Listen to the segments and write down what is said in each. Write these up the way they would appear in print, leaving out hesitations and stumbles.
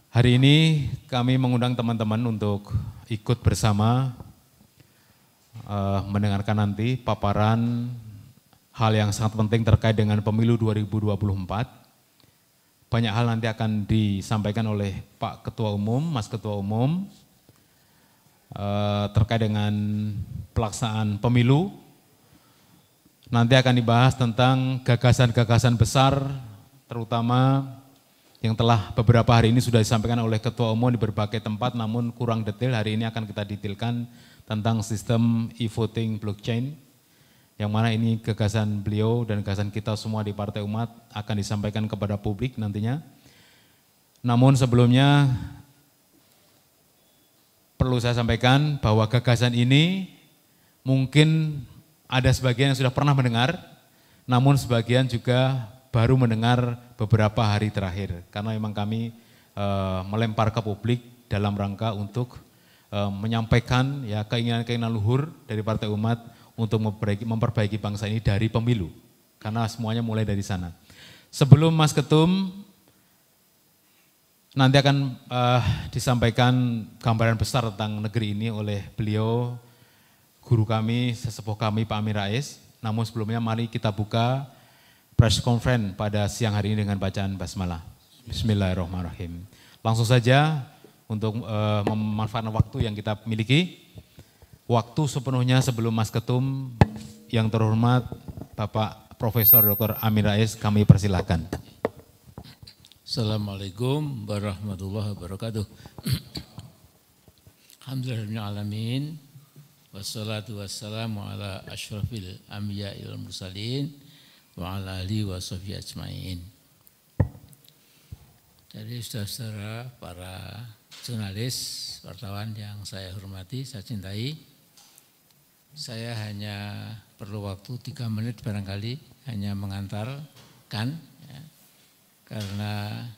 Hari ini kami mengundang teman-teman untuk ikut bersama mendengarkan nanti paparan hal yang sangat penting terkait dengan pemilu 2024. Banyak hal nanti akan disampaikan oleh Pak Ketua Umum, Mas Ketua Umum, terkait dengan pelaksanaan pemilu. Nanti akan dibahas tentang gagasan-gagasan besar, terutama yang telah beberapa hari ini sudah disampaikan oleh Ketua Umum di berbagai tempat, namun kurang detail. Hari ini akan kita detailkan tentang sistem e-voting blockchain, yang mana ini gagasan beliau dan gagasan kita semua di Partai Umat akan disampaikan kepada publik nantinya. Namun sebelumnya perlu saya sampaikan bahwa gagasan ini mungkin ada sebagian yang sudah pernah mendengar, namun sebagian juga baru mendengar beberapa hari terakhir, karena memang kami melempar ke publik dalam rangka untuk menyampaikan ya keinginan-keinginan luhur dari Partai Umat untuk memperbaiki bangsa ini dari pemilu, karena semuanya mulai dari sana. Sebelum Mas Ketum nanti akan disampaikan gambaran besar tentang negeri ini oleh beliau, guru kami, sesepuh kami Pak Amin Rais. Namun sebelumnya mari kita buka press conference pada siang hari ini dengan bacaan basmalah. Bismillahirrahmanirrahim. Langsung saja untuk memanfaatkan waktu yang kita miliki. Waktu sepenuhnya sebelum Mas Ketum yang terhormat Bapak Profesor Dr. Amin Rais kami persilakan. Assalamualaikum warahmatullahi wabarakatuh. Alhamdulillahirrahmanirrahim. Wassalatu wassalamu ala asyrafil anbiya'il mursalin wa ala alihi wa sahbihi ajma'in. Jadi saudara-saudara, para jurnalis, wartawan yang saya hormati, saya cintai, saya hanya perlu waktu 3 menit barangkali, hanya mengantarkan, ya, karena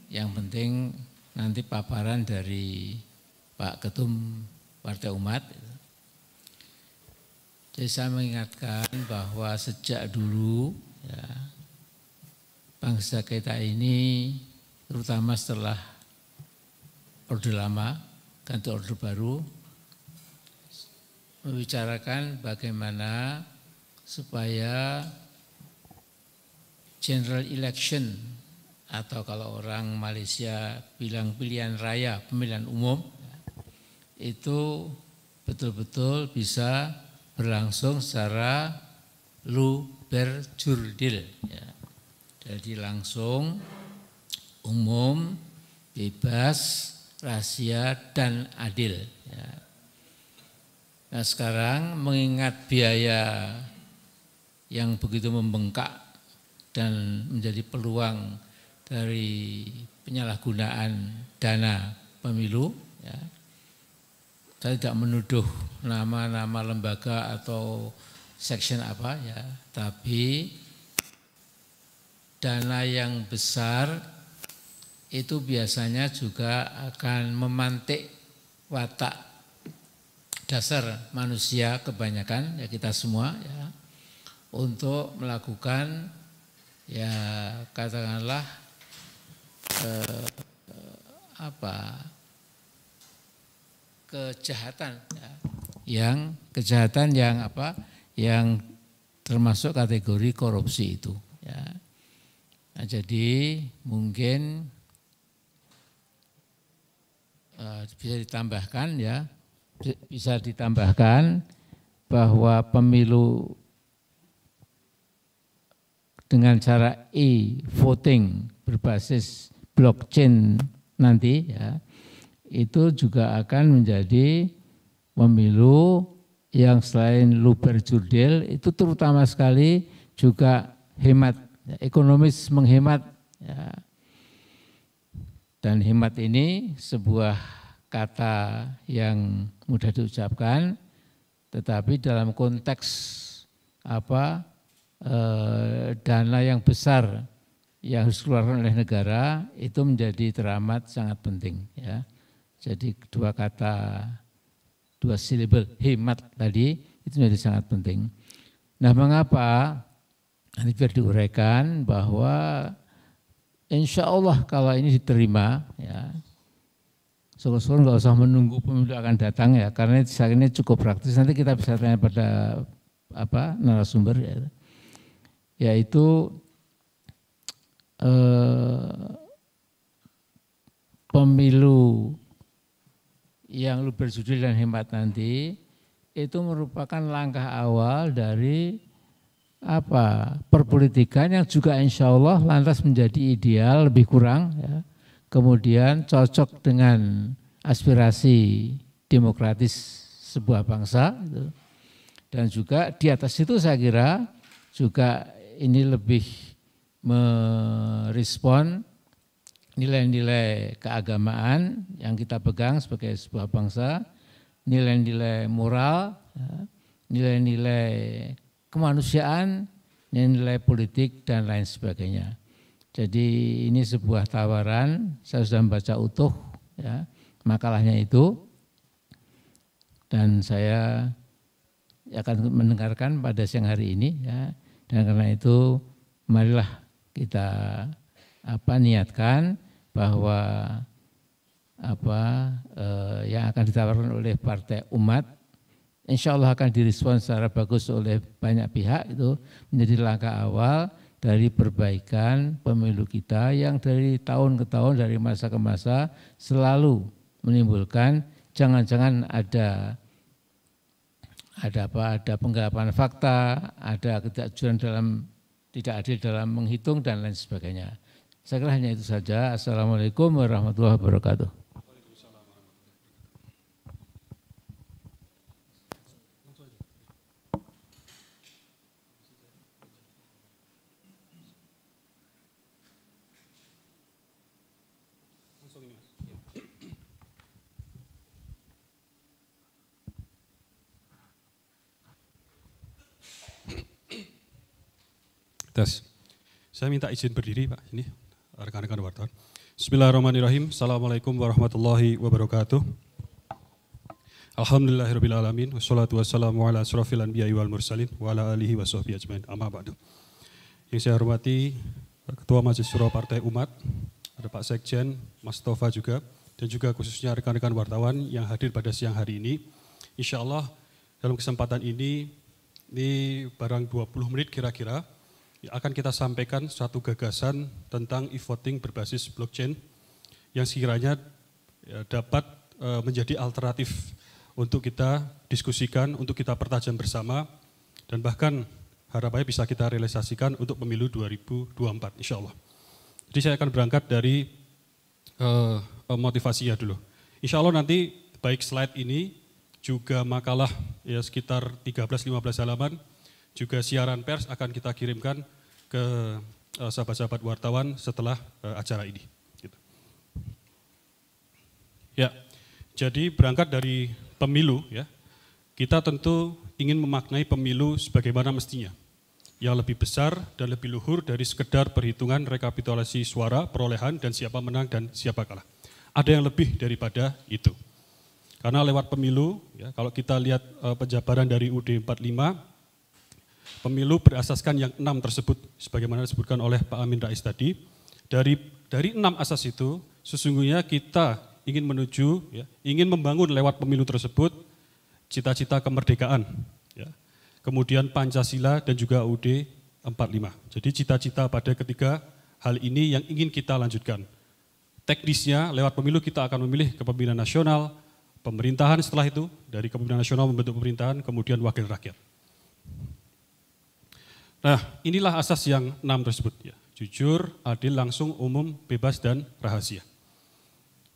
yang penting nanti paparan dari Pak Ketum Partai Umat. Jadi saya mengingatkan bahwa sejak dulu ya, bangsa kita ini terutama setelah Orde Lama, ganti Orde Baru, membicarakan bagaimana supaya general election atau kalau orang Malaysia bilang pilihan raya, pemilihan umum, itu betul-betul bisa berlangsung secara luberjurdil. Ya. Jadi langsung, umum, bebas, rahasia, dan adil. Ya. Nah sekarang mengingat biaya yang begitu membengkak dan menjadi peluang dari penyalahgunaan dana pemilu, ya, saya tidak menuduh nama-nama lembaga atau section apa ya, tapi dana yang besar itu biasanya juga akan memantik watak dasar manusia kebanyakan, ya kita semua ya, untuk melakukan ya katakanlah kejahatan yang termasuk kategori korupsi itu ya. Nah, jadi mungkin bisa ditambahkan bahwa pemilu dengan cara e-voting berbasis blockchain nanti ya, itu juga akan menjadi pemilu yang selain luberjurdil itu terutama sekali juga hemat, ya, ekonomis menghemat. Ya. Dan hemat ini sebuah kata yang mudah diucapkan, tetapi dalam konteks dana yang besar yang harus dikeluarkan oleh negara itu menjadi teramat sangat penting. Ya. Jadi dua syllable hemat tadi itu menjadi sangat penting. Nah mengapa, nanti biar diuraikan bahwa insya Allah kalau ini diterima, ya, syukur-syukur nggak usah menunggu pemilu akan datang ya, karena ini cukup praktis. Nanti kita bisa tanya pada narasumber ya, yaitu pemilu yang berjudul dan hemat nanti itu merupakan langkah awal dari perpolitikan yang juga insya Allah lantas menjadi ideal lebih kurang ya. Kemudian cocok dengan aspirasi demokratis sebuah bangsa gitu. Dan juga di atas itu saya kira juga ini lebih merespon nilai-nilai keagamaan yang kita pegang sebagai sebuah bangsa, nilai-nilai moral, nilai-nilai kemanusiaan, nilai politik dan lain sebagainya. Jadi ini sebuah tawaran, saya sudah membaca utuh ya, makalahnya itu, dan saya akan mendengarkan pada siang hari ini ya. Dan karena itu marilah kita niatkan bahwa yang akan ditawarkan oleh Partai Umat insya Allah akan direspon secara bagus oleh banyak pihak, itu menjadi langkah awal dari perbaikan pemilu kita yang dari tahun ke tahun, dari masa ke masa selalu menimbulkan jangan-jangan ada penggelapan fakta, ada ketidakjujuran tidak adil dalam menghitung dan lain sebagainya. Saya kira hanya itu saja. Assalamualaikum warahmatullahi wabarakatuh. Saya minta izin berdiri Pak, ini rekan-rekan wartawan. Bismillahirrahmanirrahim. Assalamualaikum warahmatullahi wabarakatuh. Alhamdulillahirrabbilalamin. Wassalatu wassalamu ala asrafil anbiya'i wal mursalin wa ala alihi wa sahbihi ajmain. Amma ba'du. Yang saya hormati Ketua Majelis Syuro Partai Umat, ada Pak Sekjen, Mas Tova juga, dan juga khususnya rekan-rekan wartawan yang hadir pada siang hari ini. Insya Allah dalam kesempatan ini barang 20 menit kira-kira, akan kita sampaikan satu gagasan tentang e-voting berbasis blockchain yang sekiranya dapat menjadi alternatif untuk kita diskusikan, untuk kita pertajam bersama, dan bahkan harapannya bisa kita realisasikan untuk pemilu 2024 insya Allah. Jadi saya akan berangkat dari motivasinya dulu. Insya Allah nanti baik slide ini, juga makalah ya sekitar 13-15 halaman, juga siaran pers akan kita kirimkan ke sahabat-sahabat wartawan setelah acara ini. Gitu. Ya, jadi berangkat dari pemilu ya, kita tentu ingin memaknai pemilu sebagaimana mestinya, yang lebih besar dan lebih luhur dari sekedar perhitungan rekapitulasi suara, perolehan dan siapa menang dan siapa kalah. Ada yang lebih daripada itu. Karena lewat pemilu, ya, kalau kita lihat penjabaran dari UUD 45, pemilu berasaskan yang 6 tersebut, sebagaimana disebutkan oleh Pak Amin Rais tadi. Dari 6 asas itu, sesungguhnya kita ingin menuju, ya, ingin membangun lewat pemilu tersebut cita-cita kemerdekaan, ya. Kemudian Pancasila dan juga UUD 45. Jadi cita-cita pada ketiga hal ini yang ingin kita lanjutkan. Teknisnya lewat pemilu kita akan memilih kepemimpinan nasional, pemerintahan setelah itu, dari kepemimpinan nasional membentuk pemerintahan, kemudian wakil rakyat. Nah, inilah asas yang 6 tersebut ya. Jujur, adil, langsung, umum, bebas dan rahasia.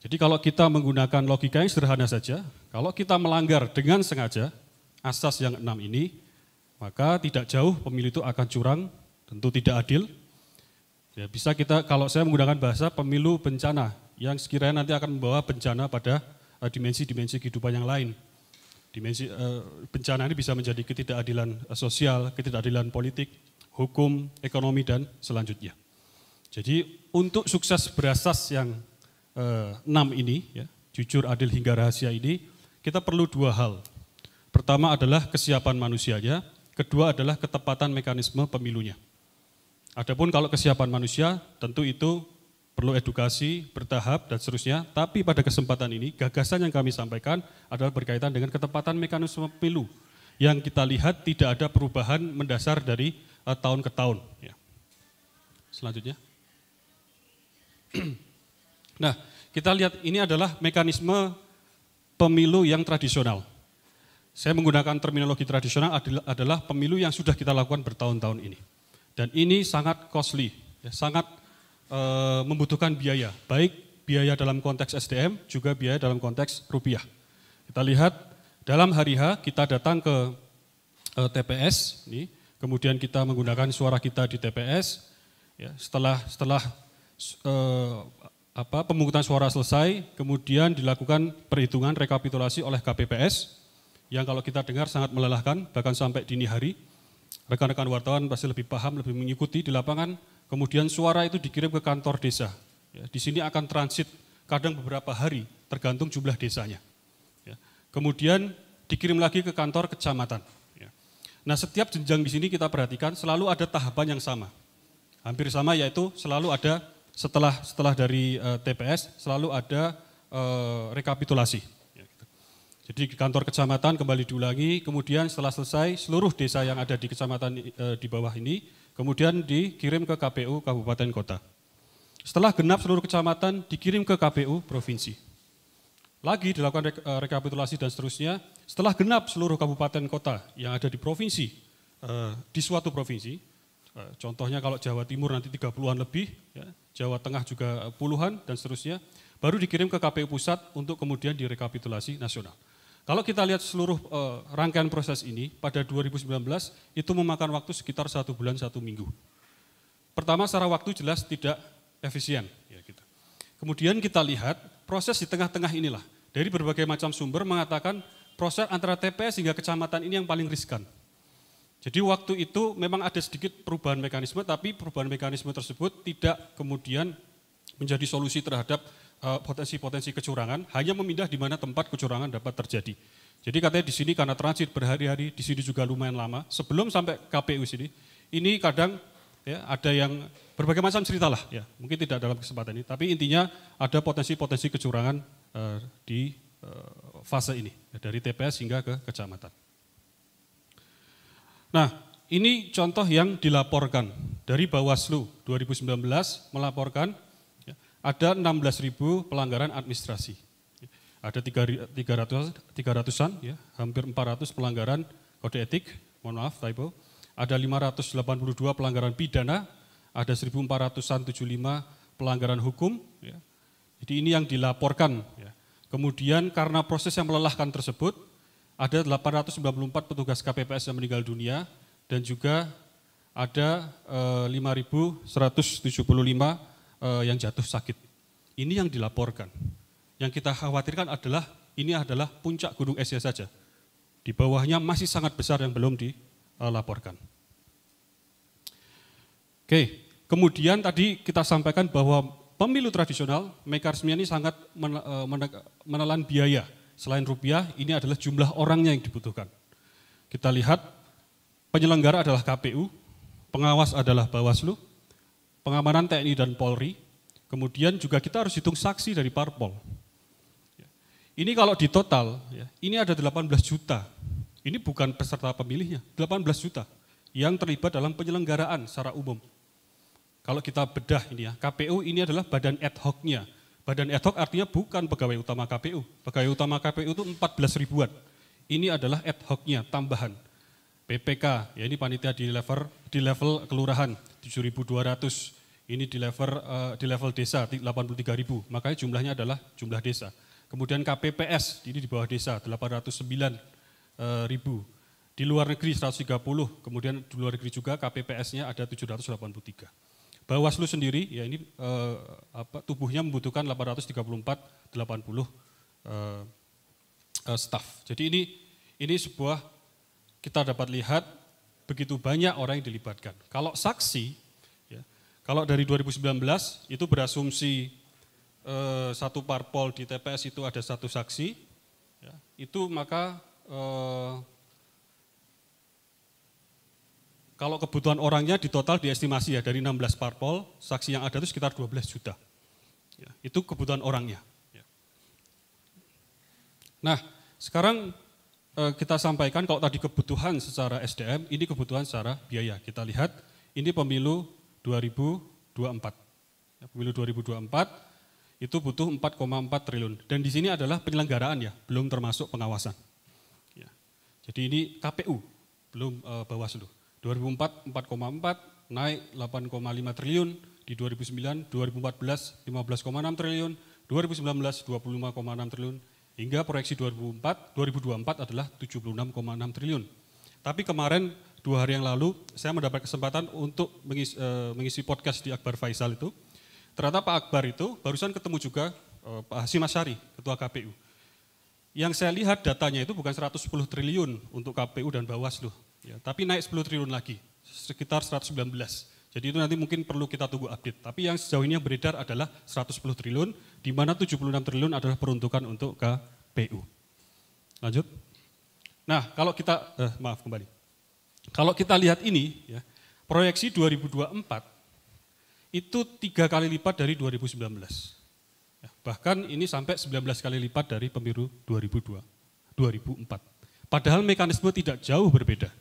Jadi kalau kita menggunakan logika yang sederhana saja, kalau kita melanggar dengan sengaja asas yang 6 ini, maka tidak jauh pemilu itu akan curang, tentu tidak adil. Ya, bisa kita, kalau saya menggunakan bahasa pemilu bencana, yang sekiranya nanti akan membawa bencana pada dimensi-dimensi kehidupan yang lain. Dimensi bencana ini bisa menjadi ketidakadilan sosial, ketidakadilan politik, hukum, ekonomi, dan selanjutnya. Jadi untuk sukses berasas yang 6 ini, ya, jujur, adil, hingga rahasia ini, kita perlu 2 hal. Pertama adalah kesiapan manusianya, kedua adalah ketepatan mekanisme pemilunya. Adapun kalau kesiapan manusia, tentu itu perlu edukasi, bertahap, dan seterusnya. Tapi pada kesempatan ini, gagasan yang kami sampaikan adalah berkaitan dengan ketepatan mekanisme pemilu, yang kita lihat tidak ada perubahan mendasar dari tahun ke tahun. Ya. Selanjutnya. Nah, kita lihat ini adalah mekanisme pemilu yang tradisional. Saya menggunakan terminologi tradisional adalah pemilu yang sudah kita lakukan bertahun-tahun ini. Dan ini sangat costly, ya, sangat membutuhkan biaya, baik biaya dalam konteks SDM, juga biaya dalam konteks rupiah. Kita lihat dalam hari H kita datang ke TPS, ini, kemudian kita menggunakan suara kita di TPS. Ya, setelah pemungutan suara selesai, kemudian dilakukan perhitungan rekapitulasi oleh KPPS, yang kalau kita dengar sangat melelahkan, bahkan sampai dini hari. Rekan-rekan wartawan pasti lebih paham, lebih mengikuti di lapangan, kemudian suara itu dikirim ke kantor desa. Ya, di sini akan transit kadang beberapa hari, tergantung jumlah desanya. Ya, kemudian dikirim lagi ke kantor kecamatan. Ya. Nah, setiap jenjang di sini kita perhatikan selalu ada tahapan yang sama. Hampir sama, yaitu selalu ada setelah dari TPS selalu ada rekapitulasi. Ya, gitu. Jadi di kantor kecamatan kembali diulangi, kemudian setelah selesai seluruh desa yang ada di kecamatan di bawah ini kemudian dikirim ke KPU Kabupaten Kota. Setelah genap seluruh kecamatan dikirim ke KPU Provinsi. Lagi dilakukan rekapitulasi dan seterusnya. Setelah genap seluruh kabupaten kota yang ada di provinsi, di suatu provinsi, contohnya kalau Jawa Timur nanti 30-an lebih, ya, Jawa Tengah juga puluhan dan seterusnya, baru dikirim ke KPU Pusat untuk kemudian direkapitulasi nasional. Kalau kita lihat seluruh rangkaian proses ini, pada 2019 itu memakan waktu sekitar 1 bulan 1 minggu. Pertama, secara waktu jelas tidak efisien. Ya, gitu. Kemudian kita lihat proses di tengah-tengah inilah. Dari berbagai macam sumber mengatakan proses antara TPS hingga kecamatan ini yang paling riskan. Jadi waktu itu memang ada sedikit perubahan mekanisme, tapi perubahan mekanisme tersebut tidak kemudian menjadi solusi terhadap potensi-potensi kecurangan, hanya memindah di mana tempat kecurangan dapat terjadi. Jadi katanya di sini karena transit berhari-hari, di sini juga lumayan lama, sebelum sampai KPU sini, ini kadang ya, ada yang berbagai macam cerita lah, ya, mungkin tidak dalam kesempatan ini, tapi intinya ada potensi-potensi kecurangan di fase ini, ya, dari TPS hingga ke kecamatan. Nah, ini contoh yang dilaporkan dari Bawaslu 2019 melaporkan ya, ada 16.000 pelanggaran administrasi. Ada 300-an, ya, hampir 400 pelanggaran kode etik, mohon maaf typo. Ada 582 pelanggaran pidana, ada 1.475 pelanggaran hukum. Ya. Jadi ini yang dilaporkan. Ya. Kemudian karena proses yang melelahkan tersebut, ada 894 petugas KPPS yang meninggal dunia, dan juga ada 5.175 yang jatuh sakit. Ini yang dilaporkan. Yang kita khawatirkan adalah, ini adalah puncak gunung esnya saja. Di bawahnya masih sangat besar yang belum dilaporkan. Oke, kemudian tadi kita sampaikan bahwa pemilu tradisional, mekanisme ini sangat menelan biaya. Selain rupiah, ini adalah jumlah orangnya yang dibutuhkan. Kita lihat, penyelenggara adalah KPU, pengawas adalah Bawaslu, pengamanan TNI dan Polri, kemudian juga kita harus hitung saksi dari parpol. Ini kalau di total, ya, ini ada 18 juta. Ini bukan peserta pemilihnya, 18 juta yang terlibat dalam penyelenggaraan secara umum. Kalau kita bedah ini ya, KPU ini adalah badan ad hoc-nya. Badan ad hoc artinya bukan pegawai utama KPU. Pegawai utama KPU itu 14 ribuan. Ini adalah ad hoc-nya, tambahan. PPK, ya ini panitia di level kelurahan 7.200. Ini di level desa 83.000. Makanya jumlahnya adalah jumlah desa. Kemudian KPPS, ini di bawah desa 809.000. Di luar negeri 130, kemudian di luar negeri juga KPPS-nya ada 783. Bawaslu sendiri, ya ini tubuhnya membutuhkan 834-80 staf. Jadi ini sebuah, kita dapat lihat begitu banyak orang yang dilibatkan. Kalau saksi, ya, kalau dari 2019 itu berasumsi satu parpol di TPS itu ada satu saksi, ya, itu maka kalau kebutuhan orangnya di total diestimasi ya dari 16 parpol, saksi yang ada itu sekitar 12 juta. Ya, itu kebutuhan orangnya. Ya. Nah, sekarang kita sampaikan kalau tadi kebutuhan secara SDM, ini kebutuhan secara biaya. Kita lihat ini pemilu 2024. Ya, pemilu 2024 itu butuh 4,4 triliun. Dan di sini adalah penyelenggaraan ya, belum termasuk pengawasan. Ya. Jadi ini KPU, belum Bawaslu. 2004 4,4, naik 8,5 triliun, di 2009, 2014 15,6 triliun, 2019 25,6 triliun, hingga proyeksi 2024 adalah 76,6 triliun. Tapi kemarin 2 hari yang lalu saya mendapat kesempatan untuk mengisi podcast di Akbar Faisal itu. Ternyata Pak Akbar itu barusan ketemu juga Pak Hasyim Asyari, Ketua KPU. Yang saya lihat datanya itu bukan 110 triliun untuk KPU dan Bawaslu, ya, tapi naik 10 triliun lagi, sekitar 119. Jadi itu nanti mungkin perlu kita tunggu update. Tapi yang sejauh ini yang beredar adalah 110 triliun, di mana 76 triliun adalah peruntukan untuk KPU. Lanjut. Nah, kalau kita, maaf kembali. Kalau kita lihat ini, ya, proyeksi 2024 itu 3 kali lipat dari 2019. Ya, bahkan ini sampai 19 kali lipat dari pemilu 2004. Padahal mekanisme tidak jauh berbeda.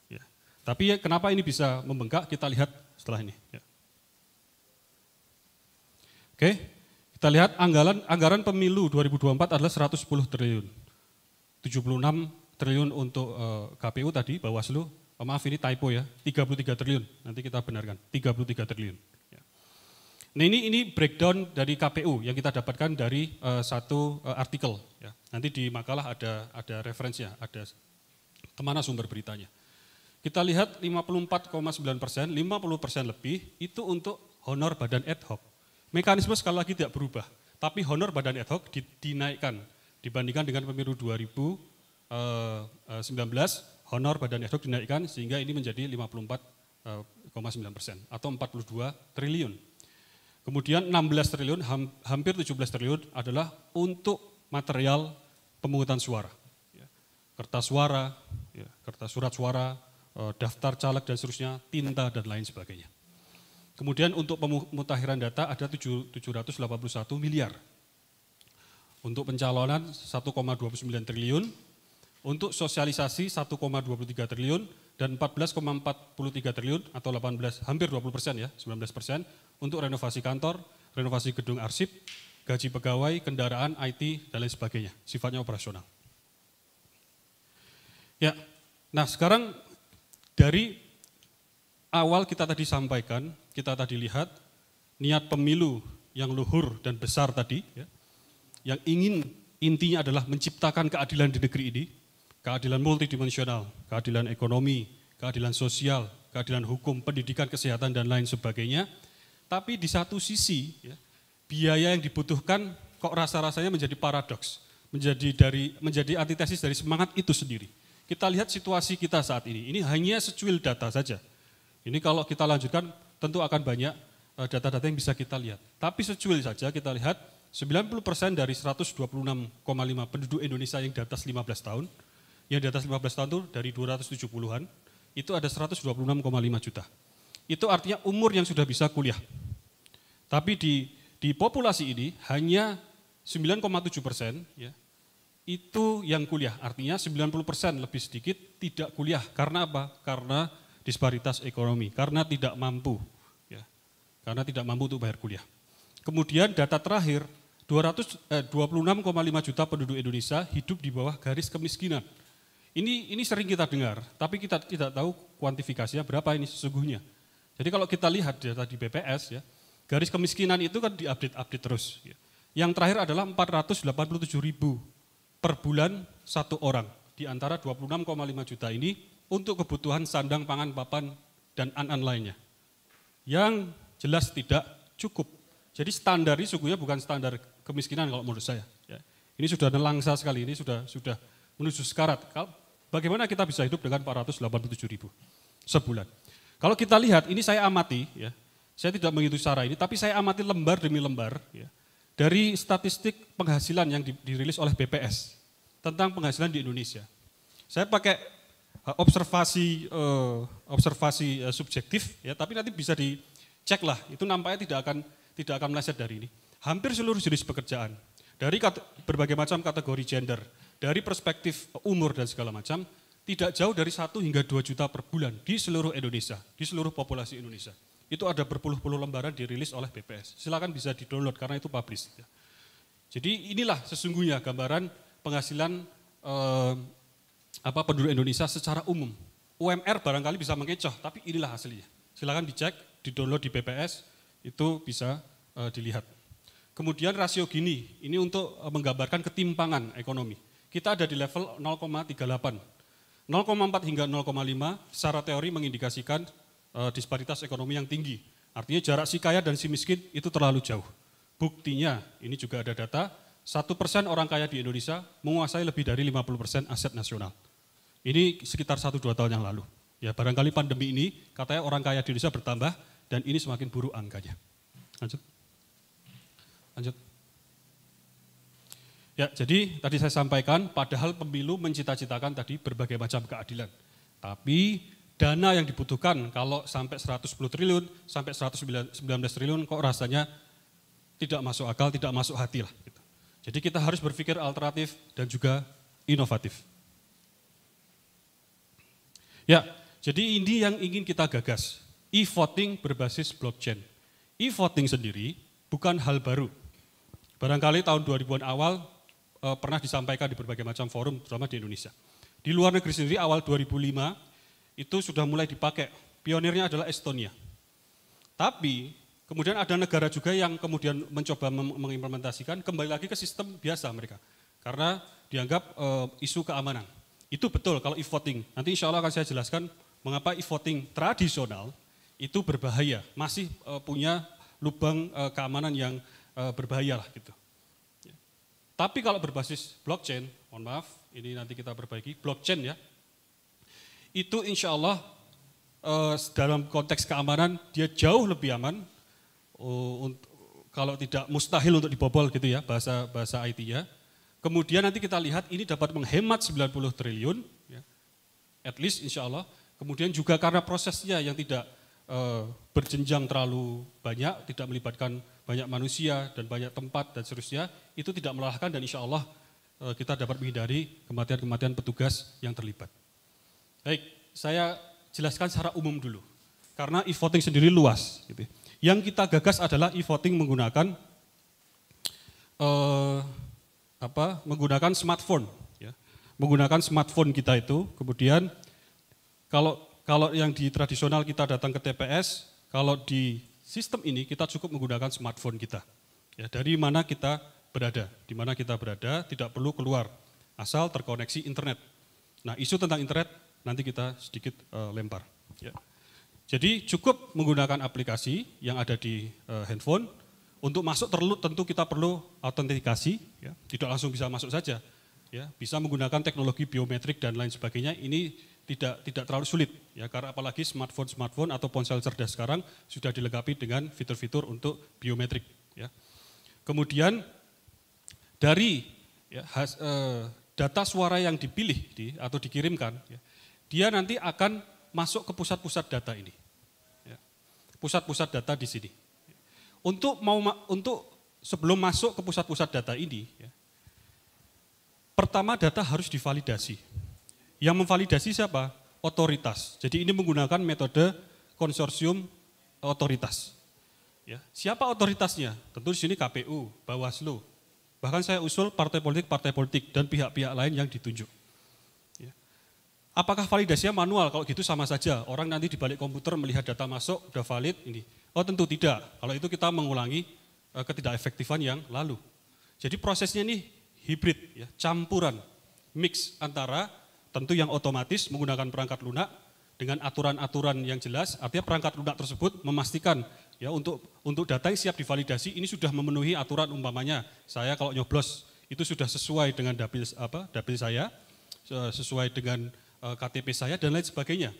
Ya. Tapi ya, kenapa ini bisa membengkak, kita lihat setelah ini. Ya. Oke, kita lihat anggaran pemilu 2024 adalah 110 triliun. 76 triliun untuk KPU tadi, Bawaslu, maaf ini typo ya, 33 triliun, nanti kita benarkan, 33 triliun. Ya. Nah ini breakdown dari KPU yang kita dapatkan dari satu artikel. Ya. Nanti di makalah ada referensinya, ada kemana sumber beritanya. Kita lihat 54,9%, 50% lebih itu untuk honor badan ad hoc. Mekanisme sekali lagi tidak berubah, tapi honor badan ad hoc dinaikkan dibandingkan dengan pemilu 2019, honor badan ad hoc dinaikkan sehingga ini menjadi 54,9% atau 42 triliun. Kemudian 16 triliun, hampir 17 triliun adalah untuk material pemungutan suara. Kertas suara, kertas surat suara, daftar caleg dan seterusnya, tinta dan lain sebagainya. Kemudian untuk pemutahiran data ada 781 miliar. Untuk pencalonan 1,29 triliun, untuk sosialisasi 1,23 triliun, dan 14,43 triliun atau 18, hampir 20% ya, 19%, untuk renovasi kantor, renovasi gedung arsip, gaji pegawai, kendaraan, IT, dan lain sebagainya, sifatnya operasional. Ya, nah sekarang dari awal kita tadi sampaikan, kita tadi lihat niat pemilu yang luhur dan besar tadi, ya, yang ingin intinya adalah menciptakan keadilan di negeri ini, keadilan multidimensional, keadilan ekonomi, keadilan sosial, keadilan hukum, pendidikan, kesehatan, dan lain sebagainya. Tapi di satu sisi, ya, biaya yang dibutuhkan kok rasa-rasanya menjadi paradoks, menjadi antitesis dari semangat itu sendiri. Kita lihat situasi kita saat ini hanya secuil data saja. Ini kalau kita lanjutkan tentu akan banyak data-data yang bisa kita lihat. Tapi secuil saja kita lihat 90% dari 126,5 penduduk Indonesia yang di atas 15 tahun, yang di atas 15 tahun itu dari 270-an, itu ada 126,5 juta. Itu artinya umur yang sudah bisa kuliah. Tapi di populasi ini hanya 9,7%, ya, itu yang kuliah, artinya 90% lebih sedikit tidak kuliah. Karena apa? Karena disparitas ekonomi, karena tidak mampu, ya, karena tidak mampu untuk bayar kuliah. Kemudian data terakhir, 26,5 juta penduduk Indonesia hidup di bawah garis kemiskinan. Ini sering kita dengar, tapi kita tidak tahu kuantifikasinya berapa ini sesungguhnya. Jadi kalau kita lihat data di BPS, ya, garis kemiskinan itu kan diupdate terus. Ya. Yang terakhir adalah 487.000 per bulan satu orang, di antara 26,5 juta ini untuk kebutuhan sandang, pangan, papan, dan an-an lainnya. Yang jelas tidak cukup. Jadi standar ini sungguhnya bukan standar kemiskinan kalau menurut saya. Ya. Ini sudah nelangsa sekali, ini sudah menuju sekarat. Bagaimana kita bisa hidup dengan 487.000 sebulan? Kalau kita lihat, ini saya amati, ya, saya tidak menghitung secara ini, tapi saya amati lembar demi lembar, ya, dari statistik penghasilan yang dirilis oleh BPS tentang penghasilan di Indonesia. Saya pakai observasi subjektif, ya, tapi nanti bisa dicek lah. Itu nampaknya tidak akan meleset dari ini. hampir seluruh jenis pekerjaan, dari berbagai macam kategori gender, dari perspektif umur dan segala macam, tidak jauh dari 1 hingga 2 juta per bulan di seluruh Indonesia, di seluruh populasi Indonesia. Itu ada berpuluh-puluh lembaran dirilis oleh BPS. Silakan bisa di-download karena itu publish. Jadi inilah sesungguhnya gambaran penghasilan penduduk Indonesia secara umum. UMR barangkali bisa mengecoh, tapi inilah hasilnya. Silakan dicek, di-download di BPS, itu bisa dilihat. Kemudian rasio Gini, ini untuk menggambarkan ketimpangan ekonomi. Kita ada di level 0,38. 0,4 hingga 0,5 secara teori mengindikasikan disparitas ekonomi yang tinggi. Artinya jarak si kaya dan si miskin itu terlalu jauh. Buktinya, ini juga ada data, 1% orang kaya di Indonesia menguasai lebih dari 50% aset nasional. Ini sekitar 1-2 tahun yang lalu. Ya, barangkali pandemi ini katanya orang kaya di Indonesia bertambah dan ini semakin buruk angkanya. Lanjut. Ya, jadi tadi saya sampaikan, padahal pemilu mencita-citakan tadi berbagai macam keadilan. Tapi dana yang dibutuhkan kalau sampai 110 triliun, sampai 119 triliun kok rasanya tidak masuk akal, tidak masuk hati lah. Gitu. Jadi kita harus berpikir alternatif dan juga inovatif. Ya, jadi ini yang ingin kita gagas, e-voting berbasis blockchain. E-voting sendiri bukan hal baru. Barangkali tahun 2000-an awal pernah disampaikan di berbagai macam forum, terutama di Indonesia. Di luar negeri sendiri awal 2005 itu sudah mulai dipakai, pionirnya adalah Estonia. Tapi kemudian ada negara juga yang kemudian mencoba mengimplementasikan, kembali lagi ke sistem biasa mereka. Karena dianggap isu keamanan. Itu betul kalau e-voting. Nanti insya Allah akan saya jelaskan mengapa e-voting tradisional itu berbahaya, masih punya lubang keamanan yang berbahaya lah gitu. Tapi kalau berbasis blockchain, mohon maaf, ini nanti kita perbaiki, blockchain ya, itu insya Allah dalam konteks keamanan dia jauh lebih aman, kalau tidak mustahil untuk dibobol gitu ya, bahasa IT-nya. Kemudian nanti kita lihat ini dapat menghemat 90 triliun, ya, at least insya Allah. Kemudian juga karena prosesnya yang tidak berjenjang terlalu banyak, tidak melibatkan banyak manusia dan banyak tempat dan seterusnya, itu tidak melelahkan dan insya Allah kita dapat menghindari kematian-kematian petugas yang terlibat. Baik, saya jelaskan secara umum dulu, karena e-voting sendiri luas. Gitu. Yang kita gagas adalah e-voting menggunakan menggunakan smartphone, ya. Menggunakan smartphone kita itu, kemudian kalau yang di tradisional kita datang ke TPS, kalau di sistem ini kita cukup menggunakan smartphone kita. Ya, dari mana kita berada, di mana kita berada tidak perlu keluar, asal terkoneksi internet. Nah, isu tentang internet nanti kita sedikit lempar. Ya. Jadi cukup menggunakan aplikasi yang ada di handphone. Untuk masuk tentu kita perlu autentikasi, ya. Tidak langsung bisa masuk saja. Ya. Bisa menggunakan teknologi biometrik dan lain sebagainya. Ini tidak terlalu sulit, ya, karena apalagi smartphone atau ponsel cerdas sekarang sudah dilengkapi dengan fitur-fitur untuk biometrik. Ya. Kemudian dari data suara yang dipilih atau dikirimkan, ya, dia nanti akan masuk ke pusat-pusat data ini, ya. Pusat-pusat data di sini. Untuk sebelum masuk ke pusat-pusat data ini, ya, pertama data harus divalidasi. Yang memvalidasi siapa? Otoritas. Jadi ini menggunakan metode konsorsium otoritas. Ya. Siapa otoritasnya? Tentu di sini KPU, Bawaslu. Bahkan saya usul partai politik dan pihak-pihak lain yang ditunjuk. Ya. Apakah validasinya manual? Kalau gitu sama saja. Orang nanti di balik komputer melihat data masuk, udah valid ini. Oh tentu tidak. Kalau itu kita mengulangi ketidakefektifan yang lalu. Jadi prosesnya ini hibrid, ya, campuran, mix antara tentu yang otomatis menggunakan perangkat lunak dengan aturan-aturan yang jelas, artinya perangkat lunak tersebut memastikan ya untuk data yang siap divalidasi ini sudah memenuhi aturan, umpamanya saya kalau nyoblos itu sudah sesuai dengan dapil saya, sesuai dengan KTP saya dan lain sebagainya.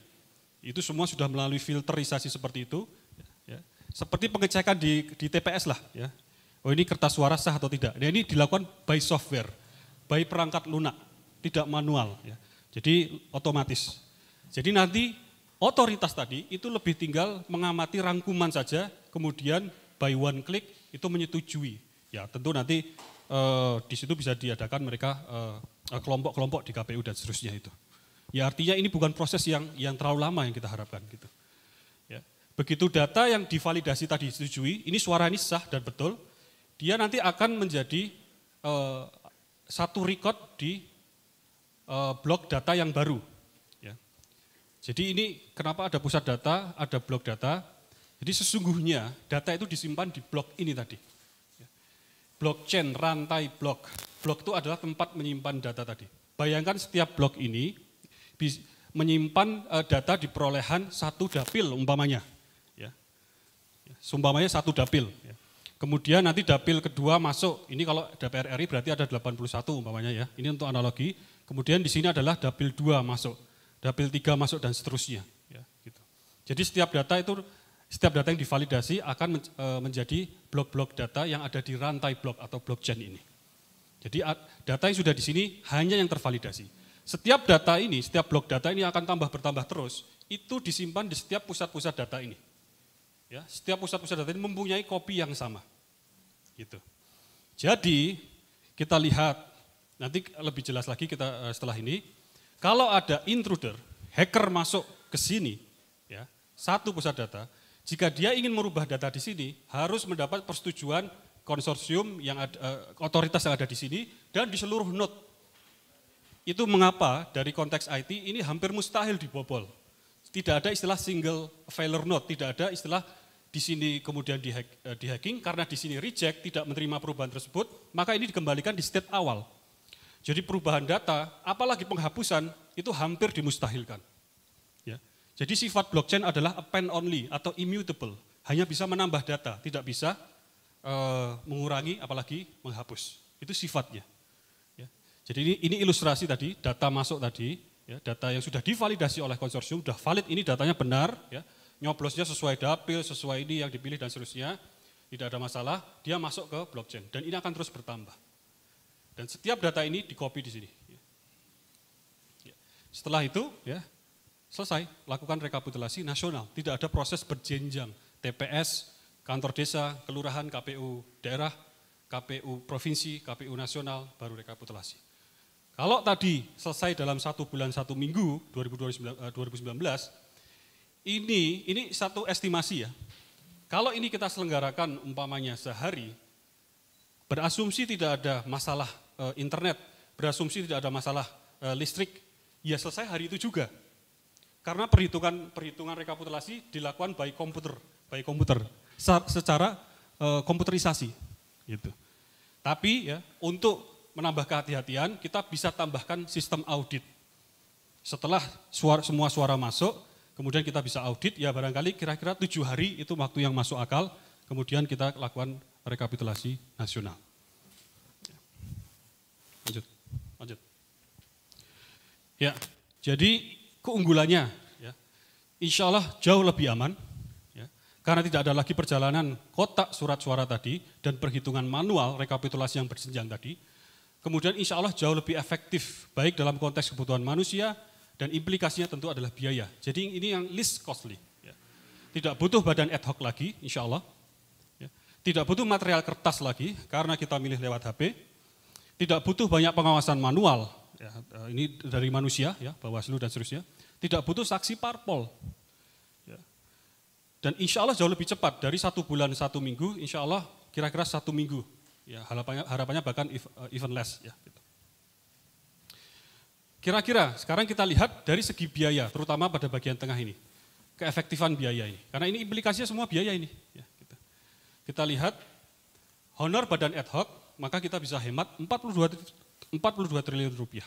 Itu semua sudah melalui filterisasi seperti itu. Ya. Seperti pengecekan di TPS lah. Ya. Oh ini kertas suara sah atau tidak. Nah, ini dilakukan by software, by perangkat lunak, tidak manual. Ya. Jadi otomatis. Jadi nanti otoritas tadi itu lebih tinggal mengamati rangkuman saja, kemudian by one click itu menyetujui. Ya tentu nanti di situ bisa diadakan mereka kelompok-kelompok di KPU dan seterusnya itu. Ya artinya ini bukan proses yang terlalu lama yang kita harapkan gitu. Ya. Begitu data yang divalidasi tadi disetujui, ini suara ini sah dan betul, dia nanti akan menjadi satu record di blok data yang baru. Ya. Jadi ini kenapa ada pusat data, ada blok data. Jadi sesungguhnya data itu disimpan di blok ini tadi. Ya. Blockchain, rantai blok. Blok itu adalah tempat menyimpan data tadi. Bayangkan setiap blok ini menyimpan data di perolehan satu dapil umpamanya. Ya. Umpamanya satu dapil. Ya. Kemudian nanti dapil kedua masuk, ini kalau DPR RI berarti ada 81 umpamanya ya, ini untuk analogi. Kemudian di sini adalah dapil 2 masuk, dapil 3 masuk dan seterusnya. Ya, gitu. Jadi setiap data yang divalidasi akan menjadi blok-blok data yang ada di rantai blok atau blockchain ini. Jadi data yang sudah di sini hanya yang tervalidasi. Setiap data ini, setiap blok data ini akan bertambah terus, itu disimpan di setiap pusat-pusat data ini. Ya, setiap pusat-pusat data ini mempunyai kopi yang sama. Gitu. Jadi kita lihat, nanti lebih jelas lagi kita setelah ini, kalau ada intruder, hacker masuk ke sini, ya, satu pusat data, jika dia ingin merubah data di sini, harus mendapat persetujuan konsorsium yang ada, otoritas yang ada di sini, dan di seluruh node. Itu mengapa dari konteks IT ini hampir mustahil dibobol. Tidak ada istilah single failure node, tidak ada istilah di sini kemudian di hacking, karena di sini reject, tidak menerima perubahan tersebut, maka ini dikembalikan di state awal. Jadi perubahan data, apalagi penghapusan, itu hampir dimustahilkan. Ya. Jadi sifat blockchain adalah append only atau immutable, hanya bisa menambah data, tidak bisa mengurangi apalagi menghapus. Itu sifatnya. Ya. Jadi ini ilustrasi tadi, data masuk tadi, ya, data yang sudah divalidasi oleh konsorsium, sudah valid, ini datanya benar, ya, nyoblosnya sesuai dapil, sesuai ini yang dipilih dan seterusnya, tidak ada masalah, dia masuk ke blockchain dan ini akan terus bertambah. Dan setiap data ini di-copy di sini. Ya. Setelah itu, ya, selesai, lakukan rekapitulasi nasional, tidak ada proses berjenjang, TPS, kantor desa, kelurahan, KPU daerah, KPU provinsi, KPU nasional, baru rekapitulasi. Kalau tadi selesai dalam 1 bulan 1 minggu 2019, ini satu estimasi ya. Kalau ini kita selenggarakan umpamanya sehari, berasumsi tidak ada masalah internet, berasumsi tidak ada masalah listrik, ya selesai hari itu juga. Karena perhitungan rekapitulasi dilakukan by komputer, secara komputerisasi. Gitu. Tapi ya untuk menambah kehati-hatian, kita bisa tambahkan sistem audit. Setelah semua suara masuk, kemudian kita bisa audit, ya barangkali kira-kira 7 hari itu waktu yang masuk akal, kemudian kita lakukan rekapitulasi nasional. Lanjut. Ya, jadi keunggulannya, ya, insya Allah jauh lebih aman, ya, karena tidak ada lagi perjalanan kotak surat suara tadi dan perhitungan manual rekapitulasi yang berjenjang tadi. Kemudian insya Allah jauh lebih efektif, baik dalam konteks kebutuhan manusia, dan implikasinya tentu adalah biaya. Jadi ini yang least costly. Ya. Tidak butuh badan ad hoc lagi, insya Allah. Ya. Tidak butuh material kertas lagi, karena kita milih lewat HP. Tidak butuh banyak pengawasan manual, ya, ini dari manusia, ya, Bawaslu dan seterusnya. Tidak butuh saksi parpol. Ya. Dan insya Allah jauh lebih cepat, dari 1 bulan 1 minggu, insya Allah kira-kira 1 minggu. Ya, harapannya bahkan even less. Ya, gitu. Kira-kira sekarang kita lihat dari segi biaya, terutama pada bagian tengah ini, keefektifan biaya ini. Karena ini implikasinya semua biaya ini. Ya, gitu. Kita lihat honor badan ad hoc, maka kita bisa hemat 42 triliun rupiah.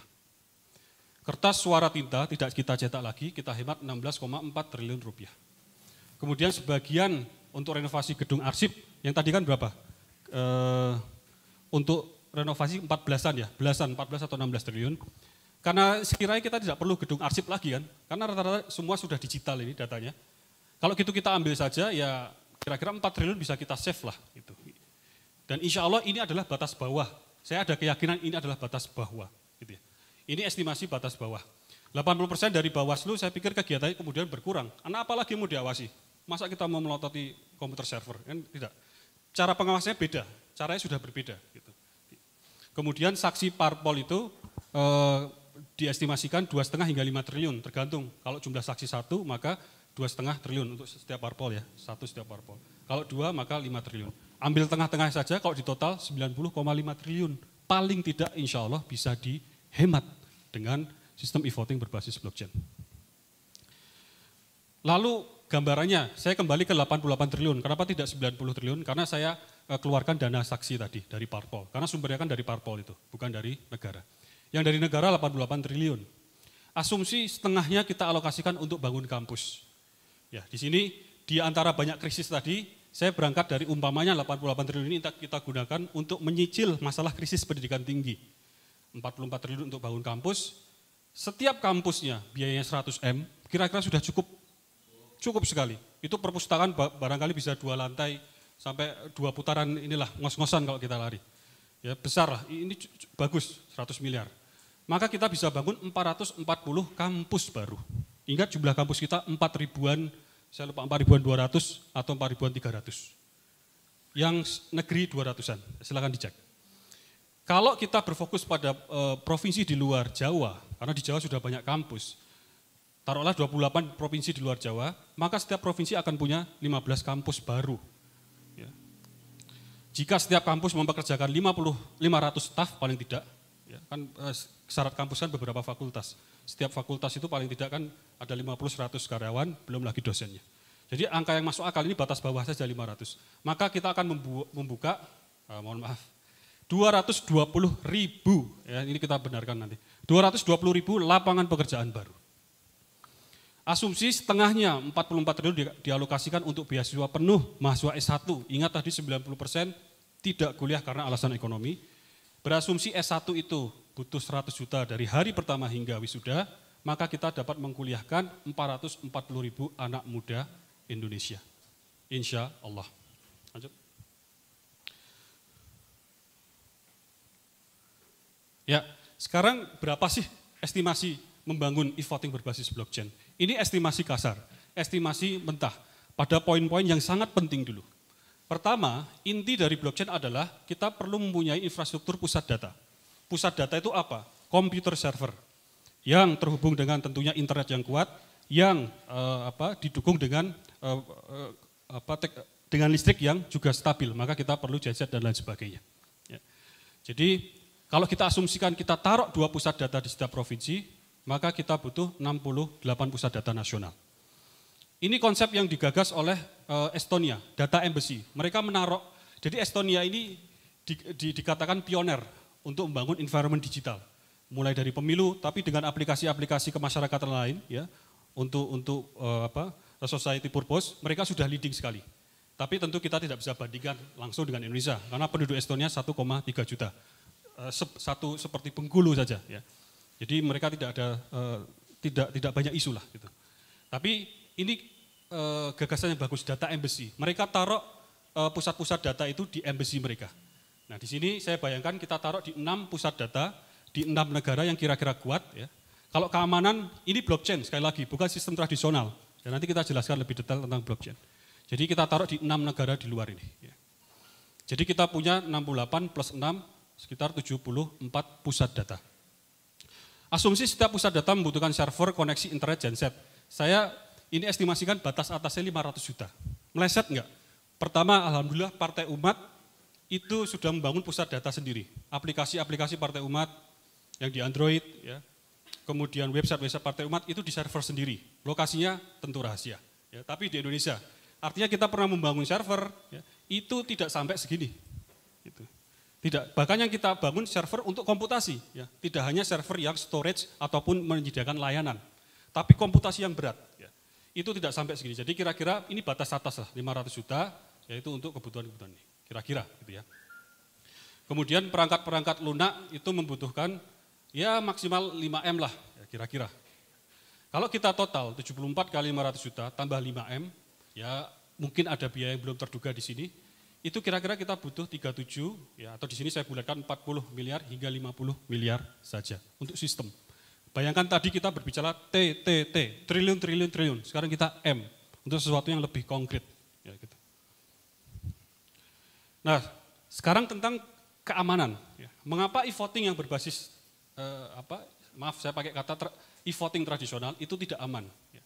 Kertas suara tinta tidak kita cetak lagi, kita hemat 16,4 triliun rupiah. Kemudian sebagian untuk renovasi gedung arsip, yang tadi kan berapa? Untuk renovasi 14-an ya, 14 atau 16 triliun. Karena sekiranya kita tidak perlu gedung arsip lagi kan, karena rata-rata semua sudah digital ini datanya. Kalau gitu kita ambil saja ya kira-kira 4 triliun bisa kita save lah. Gitu. Dan insya Allah ini adalah batas bawah. Saya ada keyakinan ini adalah batas bawah. Gitu ya. Ini estimasi batas bawah. 80% dari Bawaslu saya pikir kegiatannya kemudian berkurang. Karena apalagi mau diawasi? Masa kita mau melototi komputer server? Kan tidak. Cara pengawasannya beda. caranya sudah berbeda. Gitu. Kemudian saksi parpol itu diestimasikan 2,5 hingga 5 triliun, tergantung. Kalau jumlah saksi 1 maka 2,5 triliun untuk setiap parpol ya, 1 setiap parpol. Kalau 2 maka 5 triliun. Ambil tengah-tengah saja, kalau di total 90,5 triliun. Paling tidak insya Allah bisa dihemat dengan sistem e-voting berbasis blockchain. Lalu gambarannya, saya kembali ke 88 triliun. Kenapa tidak 90 triliun? Karena saya keluarkan dana saksi tadi dari parpol. Karena sumbernya kan dari parpol itu, bukan dari negara. Yang dari negara 88 triliun. Asumsi setengahnya kita alokasikan untuk bangun kampus. Ya, di sini di antara banyak krisis tadi, saya berangkat dari umpamanya 88 triliun ini kita gunakan untuk menyicil masalah krisis pendidikan tinggi. 44 triliun untuk bangun kampus. Setiap kampusnya biayanya 100M, kira-kira sudah cukup sekali. Itu perpustakaan barangkali bisa 2 lantai sampai 2 putaran inilah ngos-ngosan kalau kita lari. Ya besar lah, ini bagus 100 miliar. Maka kita bisa bangun 440 kampus baru. Ingat jumlah kampus kita 4.000-an, saya lupa 4.200 atau 4.300. Yang negeri 200-an, silakan dicek. Kalau kita berfokus pada provinsi di luar Jawa, karena di Jawa sudah banyak kampus, taruhlah 28 provinsi di luar Jawa, maka setiap provinsi akan punya 15 kampus baru. Ya. Jika setiap kampus mempekerjakan 500 staf paling tidak, ya, kan syarat kampus kan beberapa fakultas. Setiap fakultas itu paling tidak kan ada 50-100 karyawan, belum lagi dosennya. Jadi angka yang masuk akal ini batas bawah saja 500. Maka kita akan membuka, mohon maaf, 220.000, ya, ini kita benarkan nanti, 220.000 lapangan pekerjaan baru. Asumsi setengahnya 44 triliun dialokasikan untuk beasiswa penuh mahasiswa S1. Ingat tadi 90% tidak kuliah karena alasan ekonomi. Berasumsi S1 itu butuh 100 juta dari hari pertama hingga wisuda, maka kita dapat mengkuliahkan 440.000 anak muda Indonesia. Insya Allah. Lanjut. Ya, sekarang berapa sih estimasi membangun e-voting berbasis blockchain? Ini estimasi kasar, estimasi mentah, pada poin-poin yang sangat penting dulu. Pertama, inti dari blockchain adalah kita perlu mempunyai infrastruktur pusat data. Pusat data itu apa? Komputer server yang terhubung dengan tentunya internet yang kuat, yang didukung dengan dengan listrik yang juga stabil. Maka kita perlu genset dan lain sebagainya. Ya. Jadi kalau kita asumsikan kita taruh 2 pusat data di setiap provinsi, maka kita butuh 68 pusat data nasional. Ini konsep yang digagas oleh Estonia, Data Embassy. Mereka menaruh, jadi Estonia ini dikatakan pioner untuk membangun environment digital. Mulai dari pemilu, tapi dengan aplikasi-aplikasi kemasyarakatan lain, ya, untuk society purpose, mereka sudah leading sekali. Tapi tentu kita tidak bisa bandingkan langsung dengan Indonesia, karena penduduk Estonia 1,3 juta. Satu seperti Bengkulu saja, ya. Jadi mereka tidak banyak isu lah gitu. Tapi ini gagasan yang bagus, Data Embassy. Mereka taruh pusat-pusat data itu di embassy mereka. Nah di sini saya bayangkan kita taruh di 6 pusat data di 6 negara yang kira-kira kuat. Ya. Kalau keamanan ini blockchain sekali lagi, bukan sistem tradisional. Dan nanti kita jelaskan lebih detail tentang blockchain. Jadi kita taruh di 6 negara di luar ini. Ya. Jadi kita punya 68 plus 6 sekitar 74 pusat data. Asumsi setiap pusat data membutuhkan server, koneksi internet, genset. Saya ini estimasikan batas atasnya 500 juta. Meleset enggak? Pertama, alhamdulillah Partai Umat itu sudah membangun pusat data sendiri. Aplikasi-aplikasi Partai Umat yang di Android, ya. Kemudian website-website Partai Umat itu di server sendiri. Lokasinya tentu rahasia. Ya, tapi di Indonesia, artinya kita pernah membangun server, ya, itu tidak sampai segini. Gitu. Tidak, bahkan yang kita bangun server untuk komputasi, ya. Tidak hanya server yang storage ataupun menyediakan layanan, tapi komputasi yang berat. Ya. Itu tidak sampai segini. Jadi kira-kira ini batas atas lah, 500 juta, yaitu untuk kebutuhan-kebutuhan ini. Kira-kira gitu ya. Kemudian perangkat-perangkat lunak itu membutuhkan ya maksimal 5M lah, ya, kira-kira. Kalau kita total 74 kali 500 juta tambah 5M, ya mungkin ada biaya yang belum terduga di sini. Itu kira-kira kita butuh 37, ya, atau di sini saya bulatkan 40 miliar hingga 50 miliar saja untuk sistem. Bayangkan tadi kita berbicara triliun, sekarang kita M, untuk sesuatu yang lebih konkret. Ya, gitu. Nah, Sekarang tentang keamanan. Ya. Mengapa e-voting yang berbasis saya pakai kata e-voting tradisional itu tidak aman? Ya.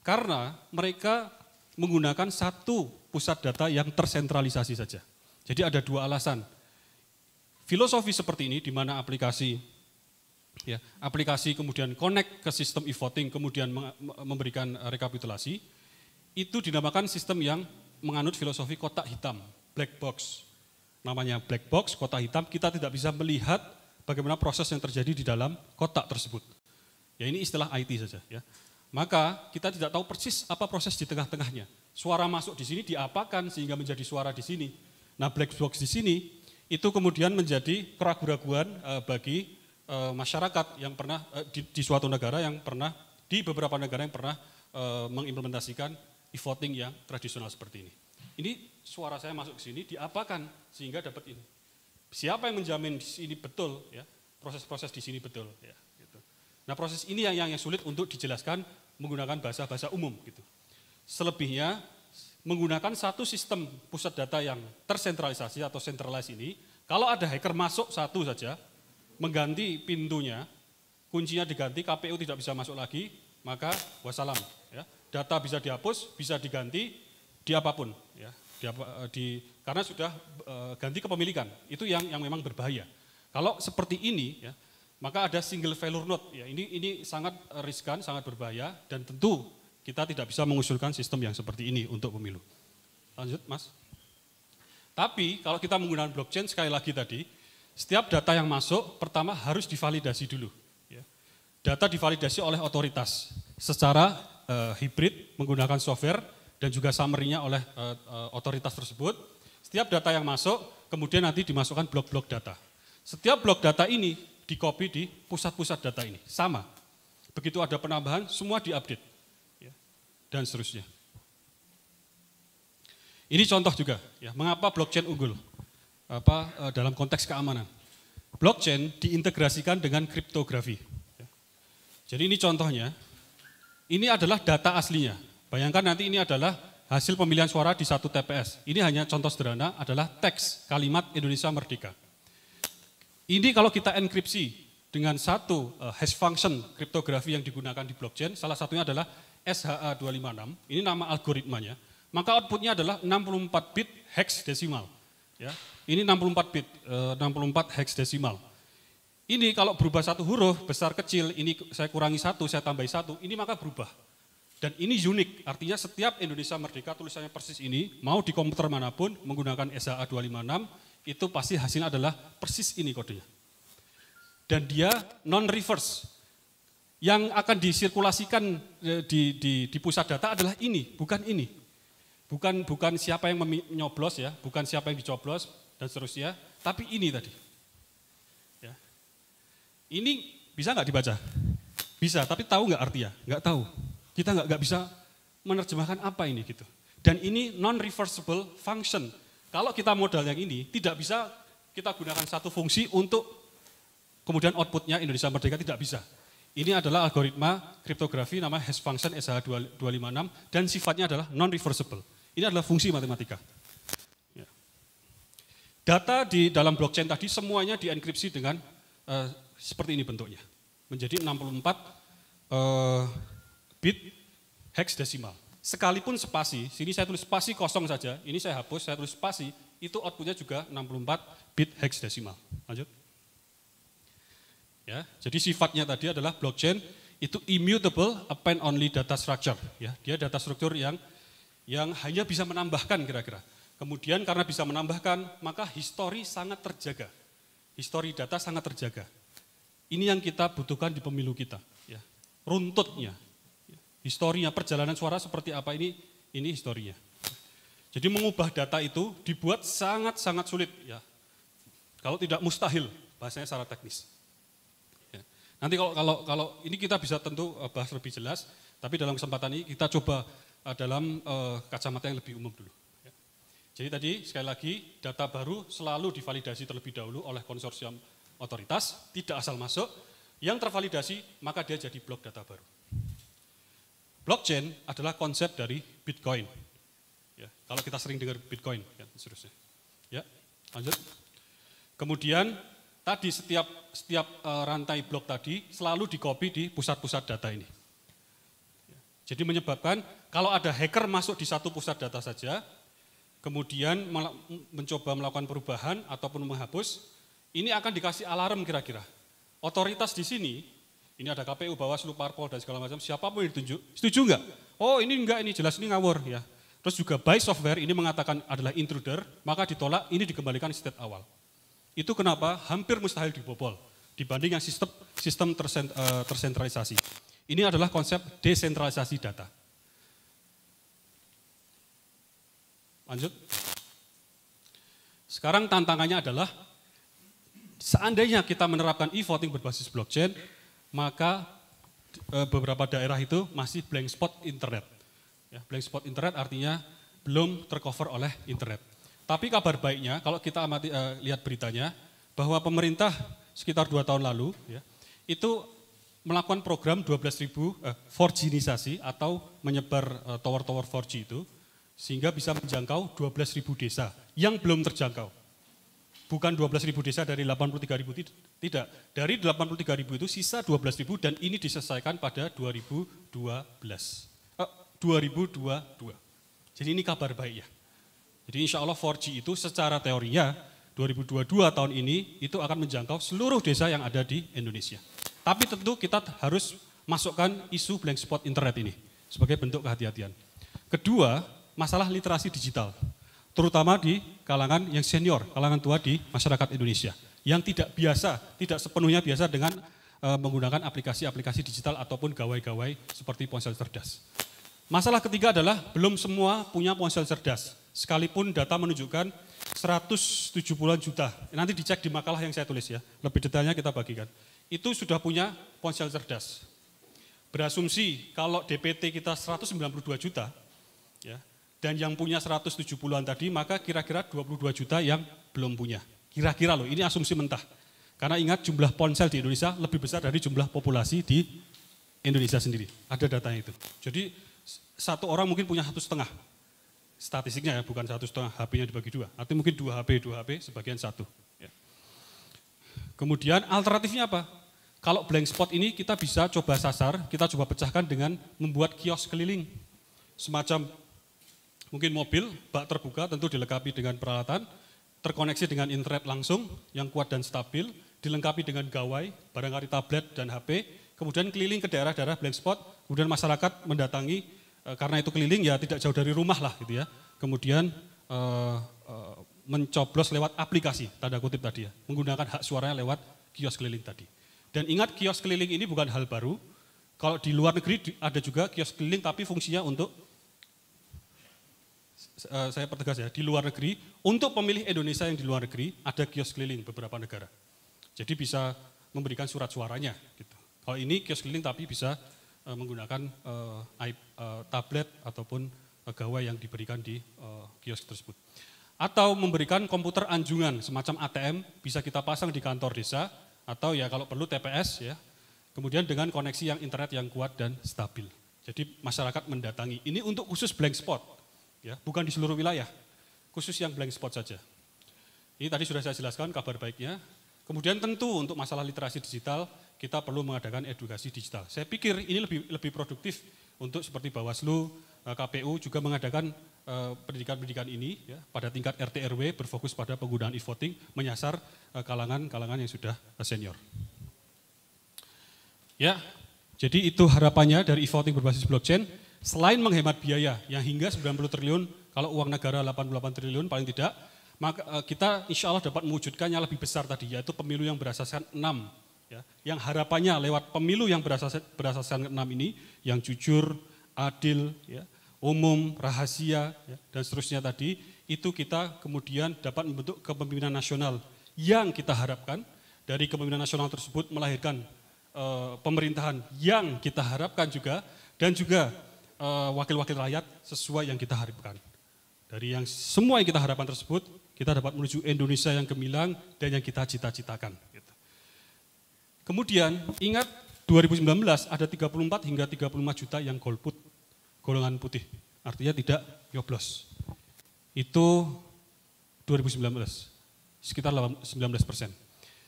Karena mereka menggunakan satu pusat data yang tersentralisasi saja. Jadi ada dua alasan. Filosofi seperti ini di mana aplikasi kemudian connect ke sistem e-voting kemudian memberikan rekapitulasi, itu dinamakan sistem yang menganut filosofi kotak hitam, black box. Namanya black box, kotak hitam, kita tidak bisa melihat bagaimana proses yang terjadi di dalam kotak tersebut. Ya ini istilah IT saja ya. Maka kita tidak tahu persis apa proses di tengah-tengahnya. Suara masuk di sini diapakan sehingga menjadi suara di sini. Nah, black box di sini itu kemudian menjadi keraguan-raguan bagi masyarakat yang pernah di suatu negara yang pernah, di beberapa negara yang pernah mengimplementasikan e-voting yang tradisional seperti ini. Ini suara saya masuk ke sini diapakan sehingga dapat ini. Siapa yang menjamin di sini betul ya, proses-proses di sini betul ya, gitu. Nah, proses ini yang sulit untuk dijelaskan menggunakan bahasa-bahasa umum gitu. Selebihnya menggunakan satu sistem pusat data yang tersentralisasi atau centralized ini, kalau ada hacker masuk satu saja, mengganti pintunya, kuncinya diganti, KPU tidak bisa masuk lagi, maka wassalam. Ya. Data bisa dihapus, bisa diganti di apapun. Ya. Karena sudah ganti kepemilikan, itu yang memang berbahaya. Kalau seperti ini, ya, maka ada single failure node. Ya. Ini sangat riskan, sangat berbahaya, dan tentu kita tidak bisa mengusulkan sistem yang seperti ini untuk pemilu. Lanjut, Mas. Tapi kalau kita menggunakan blockchain, sekali lagi tadi, setiap data yang masuk, pertama harus divalidasi dulu. Ya. Data divalidasi oleh otoritas secara hibrid, menggunakan software, dan juga summary-nya oleh otoritas tersebut. Setiap data yang masuk, kemudian nanti dimasukkan blok-blok data. Setiap blok data ini di-copy di pusat-pusat data ini, sama. Begitu ada penambahan, semua di-update. Dan seterusnya. Ini contoh juga, ya, mengapa blockchain unggul dalam konteks keamanan. Blockchain diintegrasikan dengan kriptografi. Ya. Jadi ini contohnya, ini adalah data aslinya. Bayangkan nanti ini adalah hasil pemilihan suara di satu TPS. Ini hanya contoh sederhana adalah teks kalimat Indonesia Merdeka. Ini kalau kita enkripsi dengan satu hash function kriptografi yang digunakan di blockchain, salah satunya adalah SHA-256, ini nama algoritmanya, maka outputnya adalah 64 bit hexadesimal. Ya, ini 64 bit, 64 hexadesimal. Ini kalau berubah satu huruf, besar kecil, ini saya kurangi satu, saya tambahi satu, ini maka berubah. Dan ini unik, artinya setiap Indonesia Merdeka tulisannya persis ini, mau di komputer manapun menggunakan SHA-256, itu pasti hasilnya adalah persis ini kodenya. Dan dia non-reverse. Yang akan disirkulasikan di pusat data adalah ini, bukan ini. Bukan siapa yang menyoblos ya, bukan siapa yang dicoblos dan seterusnya, tapi ini tadi. Ya. Ini bisa nggak dibaca? Bisa, tapi tahu nggak artinya? Nggak tahu. Kita nggak bisa menerjemahkan apa ini gitu. Dan ini non-reversible function. Kalau kita modal yang ini, tidak bisa kita gunakan satu fungsi untuk kemudian outputnya Indonesia Merdeka, tidak bisa. Ini adalah algoritma kriptografi nama hash function SH256 dan sifatnya adalah non-reversible. Ini adalah fungsi matematika. Ya. Data di dalam blockchain tadi semuanya dienkripsi dengan seperti ini bentuknya. Menjadi 64 bit hexadesimal. Sekalipun spasi, sini saya tulis spasi kosong saja, ini saya hapus, saya tulis spasi, itu outputnya juga 64 bit hexadesimal. Lanjut. Ya, jadi sifatnya tadi adalah blockchain itu immutable append only data structure. Ya, dia data struktur yang hanya bisa menambahkan kira-kira. Kemudian karena bisa menambahkan, maka histori sangat terjaga. Histori data sangat terjaga. Ini yang kita butuhkan di pemilu kita. Ya. Runtutnya, ya. Historinya, perjalanan suara seperti apa ini historinya. Jadi mengubah data itu dibuat sangat-sangat sulit. Ya. Kalau tidak mustahil, bahasanya secara teknis. Nanti kalau ini kita bisa tentu bahas lebih jelas, tapi dalam kesempatan ini kita coba dalam kacamata yang lebih umum dulu. Ya. Jadi tadi sekali lagi data baru selalu divalidasi terlebih dahulu oleh konsorsium otoritas, tidak asal masuk. Yang tervalidasi maka dia jadi blok data baru. Blockchain adalah konsep dari Bitcoin. Ya, kalau kita sering dengar Bitcoin dan seterusnya. Ya. Lanjut. Kemudian tadi setiap rantai blok tadi selalu di-copy di pusat-pusat data ini. Jadi menyebabkan kalau ada hacker masuk di satu pusat data saja, kemudian mencoba melakukan perubahan ataupun menghapus, ini akan dikasih alarm kira-kira. Otoritas di sini, ini ada KPU, Bawaslu, Parpol, dan segala macam, siapapun yang ditunjuk, setuju enggak? Oh ini enggak, ini jelas ini ngawur. Ya. Terus juga by software ini mengatakan adalah intruder, maka ditolak, ini dikembalikan state awal. Itu kenapa hampir mustahil dibobol dibanding yang sistem tersentralisasi. Ini adalah konsep desentralisasi data. Lanjut. Sekarang tantangannya adalah seandainya kita menerapkan e-voting berbasis blockchain, maka beberapa daerah itu masih blank spot internet. Ya, blank spot internet artinya belum tercover oleh internet. Tapi kabar baiknya, kalau kita lihat beritanya, bahwa pemerintah sekitar 2 tahun lalu, ya, itu melakukan program 12.000 4G-nisasi atau menyebar tower-tower 4G itu, sehingga bisa menjangkau 12.000 desa yang belum terjangkau. Bukan 12.000 desa dari 83.000, tidak. Dari 83.000 itu sisa 12.000 dan ini diselesaikan pada 2022. Jadi ini kabar baik ya. Jadi insya Allah 4G itu secara teorinya 2022 tahun ini itu akan menjangkau seluruh desa yang ada di Indonesia. Tapi tentu kita harus masukkan isu blank spot internet ini sebagai bentuk kehati-hatian. Kedua, masalah literasi digital. Terutama di kalangan yang senior, kalangan tua di masyarakat Indonesia, yang tidak sepenuhnya biasa dengan menggunakan aplikasi-aplikasi digital ataupun gawai-gawai seperti ponsel cerdas. Masalah ketiga adalah belum semua punya ponsel cerdas, sekalipun data menunjukkan 170-an juta, nanti dicek di makalah yang saya tulis ya, lebih detailnya kita bagikan, itu sudah punya ponsel cerdas. Berasumsi kalau DPT kita 192 juta, ya, dan yang punya 170-an tadi, maka kira-kira 22 juta yang belum punya. Kira-kira loh, ini asumsi mentah. Karena ingat jumlah ponsel di Indonesia lebih besar dari jumlah populasi di Indonesia sendiri. Ada datanya itu. Jadi satu orang mungkin punya 1,5. Statistiknya ya, bukan 1,5 HP-nya dibagi 2. Artinya mungkin 2 HP, sebagian 1. Ya. Kemudian alternatifnya apa? Kalau blank spot ini kita bisa coba sasar, kita coba pecahkan dengan membuat kios keliling. Semacam mungkin mobil, bak terbuka tentu dilengkapi dengan peralatan, terkoneksi dengan internet langsung yang kuat dan stabil, dilengkapi dengan gawai, barangkali tablet dan HP, kemudian keliling ke daerah-daerah blank spot, kemudian masyarakat mendatangi, karena itu keliling ya tidak jauh dari rumah lah gitu ya, kemudian mencoblos lewat aplikasi, tanda kutip tadi ya, menggunakan hak suaranya lewat kios keliling tadi. Dan ingat kios keliling ini bukan hal baru, kalau di luar negeri ada juga kios keliling tapi fungsinya untuk saya pertegas ya, di luar negeri, untuk pemilih Indonesia yang di luar negeri, ada kios keliling beberapa negara. Jadi bisa memberikan surat suaranya. Gitu. Kalau ini kios keliling tapi bisa menggunakan tablet ataupun gawai yang diberikan di kios tersebut. Atau memberikan komputer anjungan, semacam ATM, bisa kita pasang di kantor desa, atau ya kalau perlu TPS ya, kemudian dengan koneksi yang internet yang kuat dan stabil. Jadi masyarakat mendatangi, ini untuk khusus blank spot. Ya, bukan di seluruh wilayah, khusus yang blank spot saja. Ini tadi sudah saya jelaskan kabar baiknya. Kemudian tentu untuk masalah literasi digital, kita perlu mengadakan edukasi digital. Saya pikir ini lebih produktif untuk seperti Bawaslu, KPU juga mengadakan pendidikan-pendidikan ini ya, pada tingkat RT RW berfokus pada penggunaan e-voting, menyasar kalangan-kalangan yang sudah senior. Ya, jadi itu harapannya dari e-voting berbasis blockchain. Selain menghemat biaya yang hingga 90 triliun, kalau uang negara 88 triliun paling tidak, maka kita insya Allah dapat mewujudkan yang lebih besar tadi, yaitu pemilu yang berasaskan 6. Ya, yang harapannya lewat pemilu yang berasaskan 6 ini, yang jujur, adil, ya, umum, rahasia, ya, dan seterusnya tadi, itu kita kemudian dapat membentuk kepemimpinan nasional yang kita harapkan, dari kepemimpinan nasional tersebut melahirkan pemerintahan yang kita harapkan juga, dan juga wakil-wakil rakyat sesuai yang kita harapkan. Dari yang semua yang kita harapkan tersebut, kita dapat menuju Indonesia yang gemilang dan yang kita cita-citakan. Kemudian ingat 2019 ada 34 hingga 35 juta yang golput, golongan putih, artinya tidak nyoblos. Itu 2019. sekitar 19%.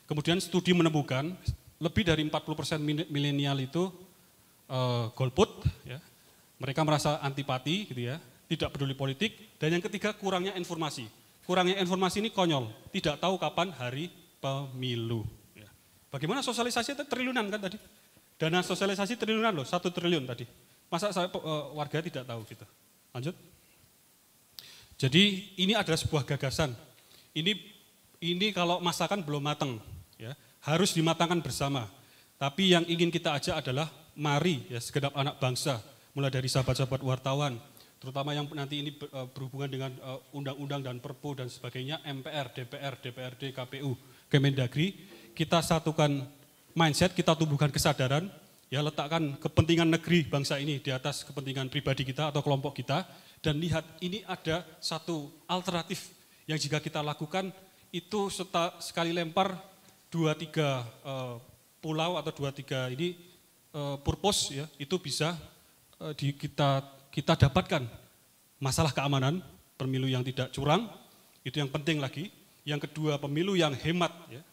Kemudian studi menemukan lebih dari 40% milenial itu golput, ya. Mereka merasa antipati gitu ya, tidak peduli politik, dan yang ketiga kurangnya informasi. Kurangnya informasi ini konyol, tidak tahu kapan hari pemilu. Ya. Bagaimana sosialisasi itu triliunan kan tadi? Dana sosialisasi triliunan loh, 1 triliun tadi. Masa warga tidak tahu gitu. Lanjut. Jadi ini adalah sebuah gagasan. Ini kalau masakan belum matang, ya, harus dimatangkan bersama. Tapi yang ingin kita ajak adalah mari ya segenap anak bangsa, mulai dari sahabat-sahabat wartawan, terutama yang nanti ini berhubungan dengan undang-undang dan perpu dan sebagainya, MPR, DPR, DPRD, KPU, Kemendagri, kita satukan mindset, kita tumbuhkan kesadaran, ya letakkan kepentingan negeri bangsa ini di atas kepentingan pribadi kita atau kelompok kita, dan lihat ini ada satu alternatif yang jika kita lakukan itu sekali lempar 2-3 pulau atau 2-3 ini purpose ya, itu bisa kita dapatkan. Masalah keamanan, pemilu yang tidak curang, itu yang penting lagi. Yang kedua, pemilu yang hemat, ya.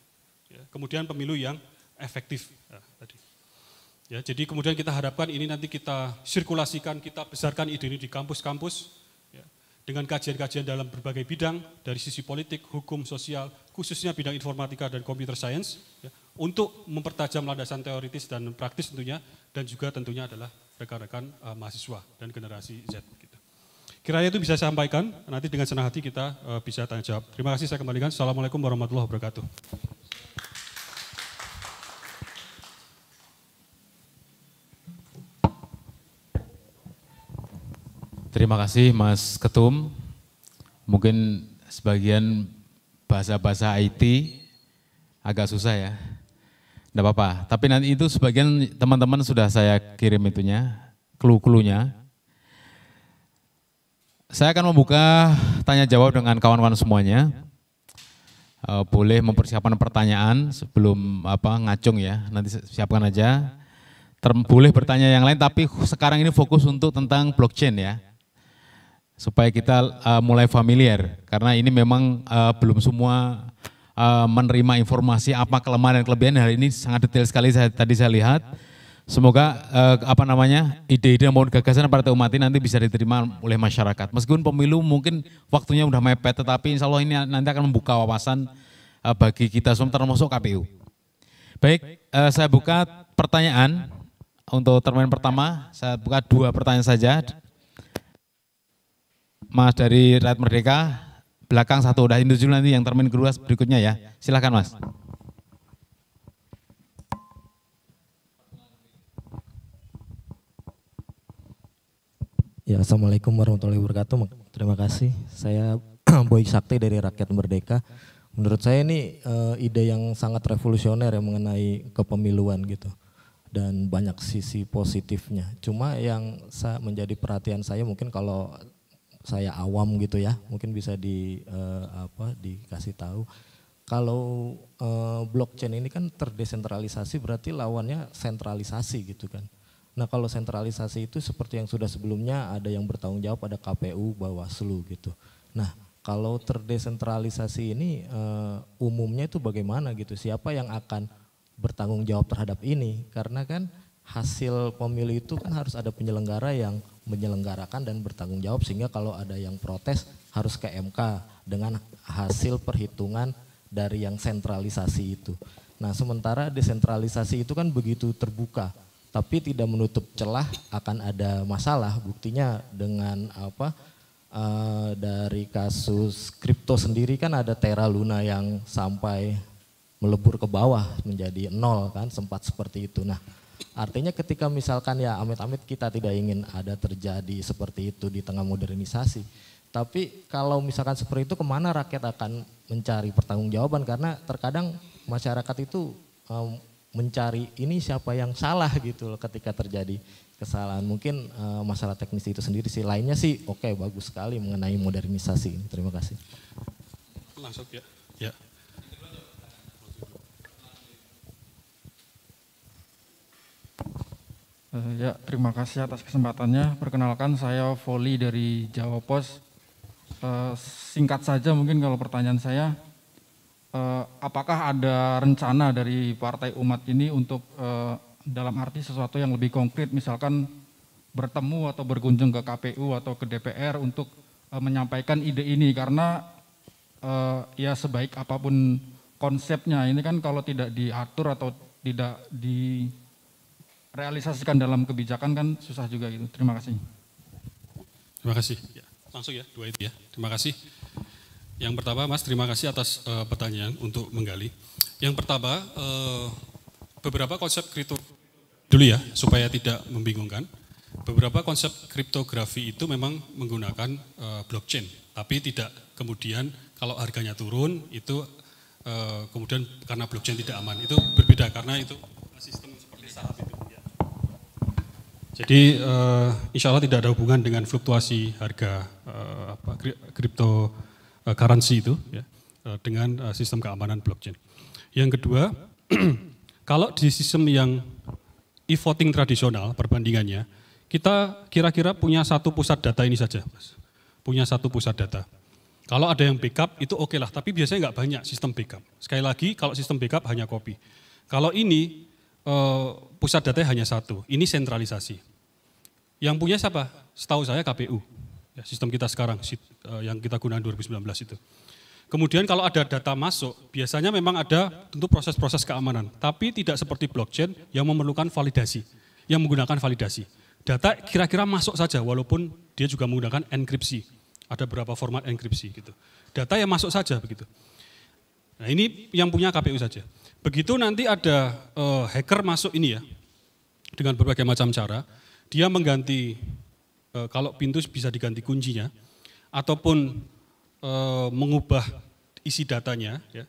Kemudian pemilu yang efektif. Tadi. Ya, jadi kemudian kita harapkan ini nanti kita sirkulasikan, kita besarkan ide ini di kampus-kampus, ya, dengan kajian-kajian dalam berbagai bidang, dari sisi politik, hukum, sosial, khususnya bidang informatika dan computer science, ya, untuk mempertajam landasan teoritis dan praktis tentunya, dan juga tentunya adalah rekan-rekan mahasiswa dan generasi Z. Gitu. Kiranya itu bisa saya sampaikan, nanti dengan senang hati kita bisa tanya jawab. Terima kasih, saya kembalikan. Assalamualaikum warahmatullahi wabarakatuh. Terima kasih Mas Ketum. Mungkin sebagian bahasa-bahasa IT agak susah ya. Tidak apa-apa, tapi nanti itu sebagian teman-teman sudah saya kirim itunya, clue-cluenya. Saya akan membuka tanya jawab dengan kawan-kawan semuanya. Boleh mempersiapkan pertanyaan sebelum ngacung ya, nanti siapkan aja. Boleh bertanya yang lain, tapi sekarang ini fokus untuk tentang blockchain ya. Supaya kita mulai familiar, karena ini memang belum semua menerima informasi apa kelemahan dan kelebihan. Hari ini sangat detail sekali tadi saya lihat. Semoga ide-ide maupun gagasan Partai Umat ini nanti bisa diterima oleh masyarakat. Meskipun pemilu mungkin waktunya udah mepet, tetapi insya Allah ini nanti akan membuka wawasan bagi kita semua termasuk KPU. Baik, saya buka pertanyaan untuk termen pertama. Saya buka 2 pertanyaan saja. Mas dari Rakyat Merdeka, belakang 1, udah Indo dulu, nanti yang termin kedua berikutnya ya. Silakan Mas. Ya, Assalamualaikum warahmatullahi wabarakatuh. Terima kasih. Saya Boy Sakti dari Rakyat Merdeka. Menurut saya ini ide yang sangat revolusioner yang mengenai kepemiluan gitu. Dan banyak sisi positifnya. Cuma yang menjadi perhatian saya mungkin kalau saya awam gitu ya, mungkin bisa dikasih tahu. Kalau blockchain ini kan terdesentralisasi, berarti lawannya sentralisasi gitu kan. Nah kalau sentralisasi itu seperti yang sudah sebelumnya ada yang bertanggung jawab, ada KPU, Bawaslu gitu. Nah kalau terdesentralisasi ini umumnya itu bagaimana gitu, siapa yang akan bertanggung jawab terhadap ini? Karena kan hasil pemilu itu kan harus ada penyelenggara yang menyelenggarakan dan bertanggung jawab, sehingga kalau ada yang protes harus ke MK dengan hasil perhitungan dari yang sentralisasi itu. Nah sementara desentralisasi itu kan begitu terbuka, tapi tidak menutup celah akan ada masalah. Buktinya dengan dari kasus kripto sendiri kan ada Terra Luna yang sampai melebur ke bawah menjadi 0 kan, sempat seperti itu. Nah artinya ketika misalkan ya amit-amit kita tidak ingin ada terjadi seperti itu di tengah modernisasi. Tapi kalau misalkan seperti itu, kemana rakyat akan mencari pertanggungjawaban? Karena terkadang masyarakat itu mencari ini siapa yang salah gitu loh ketika terjadi kesalahan. Mungkin masalah teknis itu sendiri sih. Lainnya sih oke, bagus sekali mengenai modernisasi ini. Terima kasih. Langsung ya. Ya. Ya, terima kasih atas kesempatannya. Perkenalkan saya Voli dari Jawa Pos. Singkat saja mungkin kalau pertanyaan saya, apakah ada rencana dari Partai Umat ini untuk dalam arti sesuatu yang lebih konkret, misalkan bertemu atau berkunjung ke KPU atau ke DPR untuk menyampaikan ide ini, karena ya sebaik apapun konsepnya ini kan kalau tidak diatur atau tidak direalisasikan dalam kebijakan kan susah juga gitu. Terima kasih. Terima kasih. Ya, langsung ya, dua itu ya. Terima kasih. Yang pertama, Mas, terima kasih atas pertanyaan untuk menggali. Yang pertama, beberapa konsep kripto dulu ya, supaya tidak membingungkan. Beberapa konsep kriptografi itu memang menggunakan blockchain, tapi tidak kemudian kalau harganya turun itu kemudian karena blockchain tidak aman. Itu berbeda karena itu sistem seperti saham itu. Ya. Jadi insya Allah tidak ada hubungan dengan fluktuasi harga kripto currency itu ya, dengan sistem keamanan blockchain. Yang kedua, kalau di sistem yang e-voting tradisional perbandingannya, kita kira-kira punya satu pusat data ini saja, Mas. Punya satu pusat data. Kalau ada yang backup itu oke lah, tapi biasanya nggak banyak sistem backup. Sekali lagi, kalau sistem backup hanya copy. Kalau ini pusat data hanya satu, ini sentralisasi. Yang punya siapa? Setahu saya KPU. Ya, sistem kita sekarang yang kita gunakan 2019 itu. Kemudian kalau ada data masuk, biasanya memang ada tentu proses-proses keamanan, tapi tidak seperti blockchain yang memerlukan validasi, yang menggunakan validasi. Data kira-kira masuk saja, walaupun dia juga menggunakan enkripsi. Ada beberapa format enkripsi gitu. Data yang masuk saja begitu. Nah ini yang punya KPU saja. Begitu nanti ada hacker masuk ini ya, dengan berbagai macam cara, dia mengganti kalau pintu bisa diganti kuncinya, ataupun mengubah isi datanya, ya,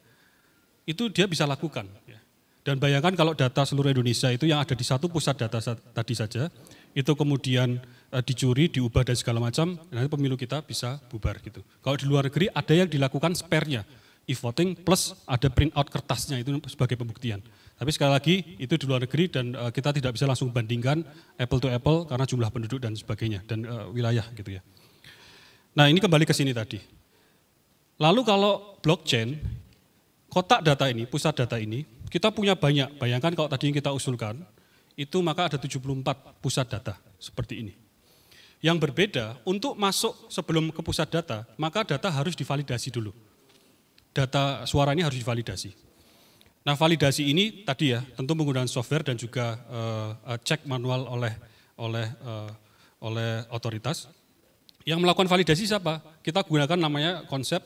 itu dia bisa lakukan. Ya. Dan bayangkan kalau data seluruh Indonesia itu yang ada di satu pusat data tadi saja, itu kemudian dicuri, diubah dan segala macam, nanti pemilu kita bisa bubar gitu. Kalau di luar negeri ada yang dilakukan spare-nya, e-voting plus ada print out kertasnya itu sebagai pembuktian. Tapi sekali lagi itu di luar negeri dan kita tidak bisa langsung bandingkan apple to apple karena jumlah penduduk dan sebagainya dan wilayah gitu ya. Nah ini kembali ke sini tadi. Lalu kalau blockchain, kotak data ini, pusat data ini, kita punya banyak. Bayangkan kalau tadi yang kita usulkan, itu maka ada 74 pusat data seperti ini. Yang berbeda, untuk masuk sebelum ke pusat data, maka data harus divalidasi dulu. Data suara ini harus divalidasi. Nah validasi ini tadi ya, tentu menggunakan software dan juga cek manual oleh otoritas. Yang melakukan validasi siapa? Kita gunakan namanya konsep